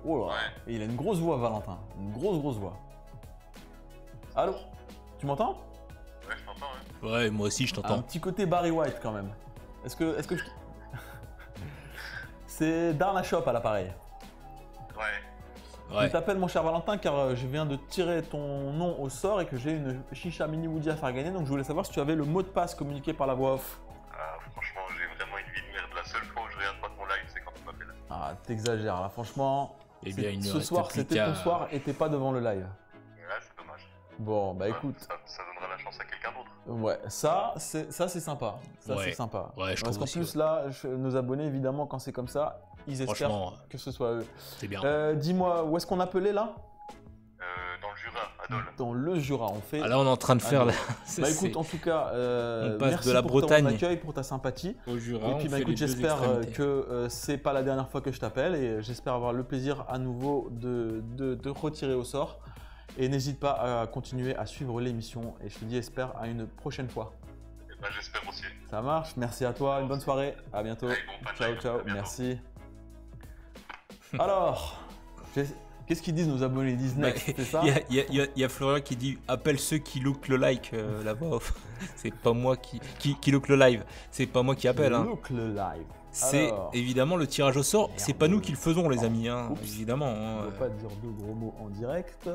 Oh là, Ouais. et il a une grosse voix, Valentin. Une grosse voix. Allô. Tu m'entends? Ouais, je t'entends, ouais. Ouais, moi aussi je Un t'entends. petit côté Barry White quand même. Est-ce que je... C'est Darna Shop à l'appareil. Ouais. Ouais. Je t'appelle mon cher Valentin car je viens de tirer ton nom au sort et que j'ai une chicha mini Woody à faire gagner. Donc je voulais savoir si tu avais le mot de passe communiqué par la voix off. Ah, franchement, j'ai vraiment une vie de merde. La seule fois où je regarde pas ton live, c'est quand tu m'appelles. Ah, t'exagères là, franchement. Eh bien, il ne Ce reste soir, plus c'était qu'à- ton soir et t'es pas devant le live. Ouais, c'est dommage. Bon, bah Ça- écoute, Ça donnera la chance à quelqu'un d'autre. ouais, ça c'est sympa. Ça Ouais. c'est sympa. Ouais, je Parce trouve qu'en aussi, plus là, nos abonnés évidemment quand c'est comme ça, ils espèrent Franchement, que ce soit eux. c'est bien. Dis-moi, où est-ce qu'on appelait là? Dans le Jura, à Dole. Dans le Jura, on fait. Ah, là, on est en train de faire. Ah, la- Bah c'est- écoute, en tout cas, On passe merci de la pour Bretagne. ton accueil, pour ta sympathie. Au Jura, Et puis bah, écoute, j'espère que c'est pas la dernière fois que je t'appelle et j'espère avoir le plaisir à nouveau de retirer au sort. Et n'hésite pas à continuer à suivre l'émission et je te dis espère à une prochaine fois. Et ben, j'espère aussi. Ça marche, merci à toi, une bonne soirée, à bientôt. Allez, bon, pas de Ciao, live. ciao, À bientôt. merci. Alors, qu'est-ce qu'ils disent nos abonnés? Ils disent next, c'est ça? Il y a Florian qui dit appelle ceux qui look le like la voix off. C'est pas moi qui look le live. C'est pas moi qui appelle. Hein. Look le live. C'est Alors. évidemment le tirage au sort. C'est pas nous qui le faisons, les amis. Hein, Oups. évidemment. Je hein. ne dois pas dire de gros mots en direct.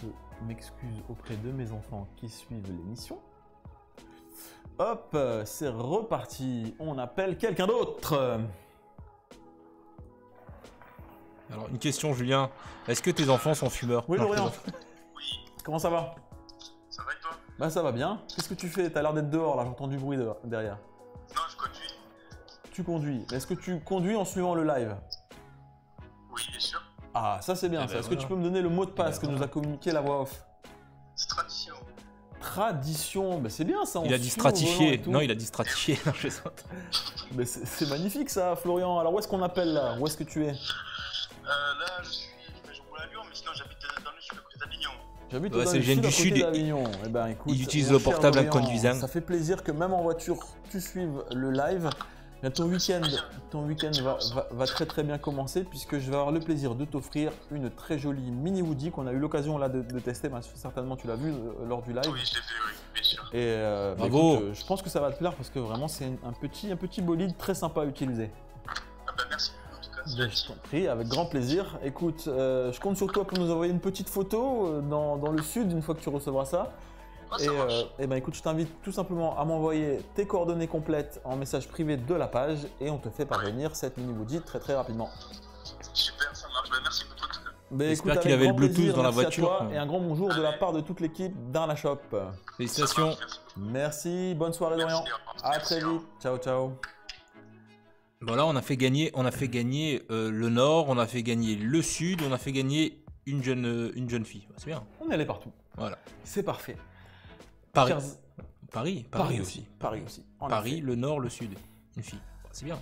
Je m'excuse auprès de mes enfants qui suivent l'émission. Hop, c'est reparti. On appelle quelqu'un d'autre. Alors une question, Julien. Est-ce que tes enfants sont fumeurs? Oui, Non, je Lorient. plaisante. Comment ça va? Ça va et toi? Bah ça va bien. Qu'est-ce que tu fais? T'as l'air d'être dehors là, j'entends du bruit derrière. Non, je conduis. Tu conduis. Est-ce que tu conduis en suivant le live? Oui, bien sûr. Ah, ça c'est bien Eh ça. ben Est-ce que voilà. tu peux me donner le mot de passe Eh ben que nous voilà. a communiqué la voix off? C'est tradition. Tradition, bah c'est bien ça. Il a dit stratifié. Non, il a dit stratifié. Non, je plaisante. Mais c'est magnifique ça, Florian. Alors où est-ce qu'on appelle là? Où est-ce que tu es? Là, je roule à Lyon, mais sinon, j'habite dans le sud, à côté d'Avignon. J'habite Ouais, dans c'est le le jeune sud, à du côté sud et- d'Avignon. Eh ben, écoute, il utilise mon le cher portable en Florian, conduisant. Ça fait plaisir que même en voiture, tu suives le live. Bien, ton week-end va très très bien commencer puisque je vais avoir le plaisir de t'offrir une très jolie mini Woody qu'on a eu l'occasion là de tester. Ben, certainement tu l'as vu lors du live. Oui, je l'ai vu, oui, bien sûr. Et bah, Bravo. écoute, je pense que ça va te plaire parce que vraiment c'est un petit bolide très sympa à utiliser. Ah bah, merci beaucoup, en tout cas. c'est Ben, je t'en prie, avec grand plaisir. Écoute, je compte sur toi pour nous envoyer une petite photo dans le sud une fois que tu recevras ça. Ah, ça marche. Et ben écoute, je t'invite tout simplement à m'envoyer tes coordonnées complètes en message privé de la page et on te fait parvenir cette mini Woody très très rapidement. Super, ça marche. Bah, merci beaucoup, en tout cas. Ben, J'espère écoute, qu'il avec avait le grand Bluetooth plaisir, dans la merci à voiture. toi et un grand bonjour de la part de toute l'équipe d'Arna Shop. Félicitations. Ça marche, merci beaucoup. Merci, bonne soirée Merci, Dorian. au revoir. À très Merci, au vite. Ciao ciao. Bon là, on a fait gagner le Nord, on a fait gagner le Sud, on a fait gagner une jeune fille. C'est bien. On est allé partout. Voilà. C'est parfait. Paris. Chers- Paris aussi. Paris aussi. En Paris, effet. le Nord, le Sud. Une fille. C'est bien.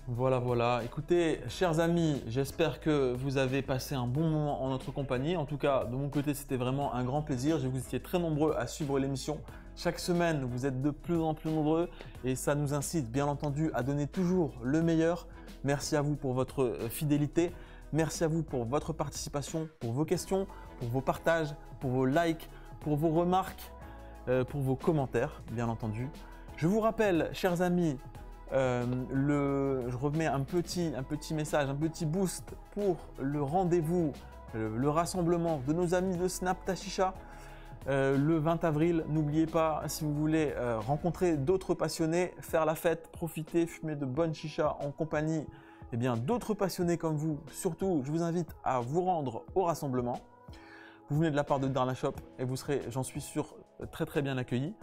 Voilà. Écoutez, chers amis, j'espère que vous avez passé un bon moment en notre compagnie. En tout cas, de mon côté, c'était vraiment un grand plaisir. Vous étiez très nombreux à suivre l'émission. Chaque semaine, vous êtes de plus en plus nombreux et ça nous incite, bien entendu, à donner toujours le meilleur. Merci à vous pour votre fidélité. Merci à vous pour votre participation, pour vos questions, pour vos partages, pour vos likes, pour vos remarques, pour vos commentaires, bien entendu. Je vous rappelle, chers amis, je remets un petit message, un petit boost pour le rendez-vous, le rassemblement de nos amis de Snap Ta Chicha le 20 avril. N'oubliez pas, si vous voulez rencontrer d'autres passionnés, faire la fête, profiter, fumer de bonnes chichas en compagnie d'autres passionnés comme vous. Surtout, je vous invite à vous rendre au rassemblement. Vous venez de la part de Darna Shop et vous serez, j'en suis sûr, très très bien accueillis.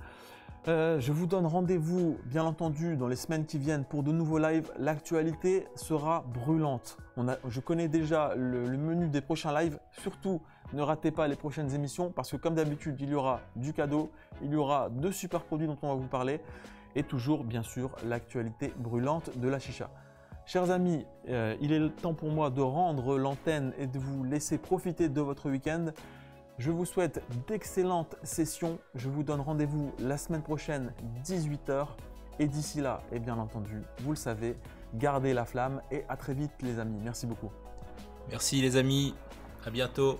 Je vous donne rendez-vous, bien entendu, dans les semaines qui viennent pour de nouveaux lives. L'actualité sera brûlante. Je connais déjà le menu des prochains lives. Surtout, ne ratez pas les prochaines émissions parce que comme d'habitude, il y aura du cadeau, il y aura de super produits dont on va vous parler et toujours, bien sûr, l'actualité brûlante de la chicha. Chers amis, il est le temps pour moi de rendre l'antenne et de vous laisser profiter de votre week-end. Je vous souhaite d'excellentes sessions. Je vous donne rendez-vous la semaine prochaine, 18 h. Et d'ici là, et bien entendu, vous le savez, gardez la flamme et à très vite les amis. Merci beaucoup. Merci les amis, à bientôt.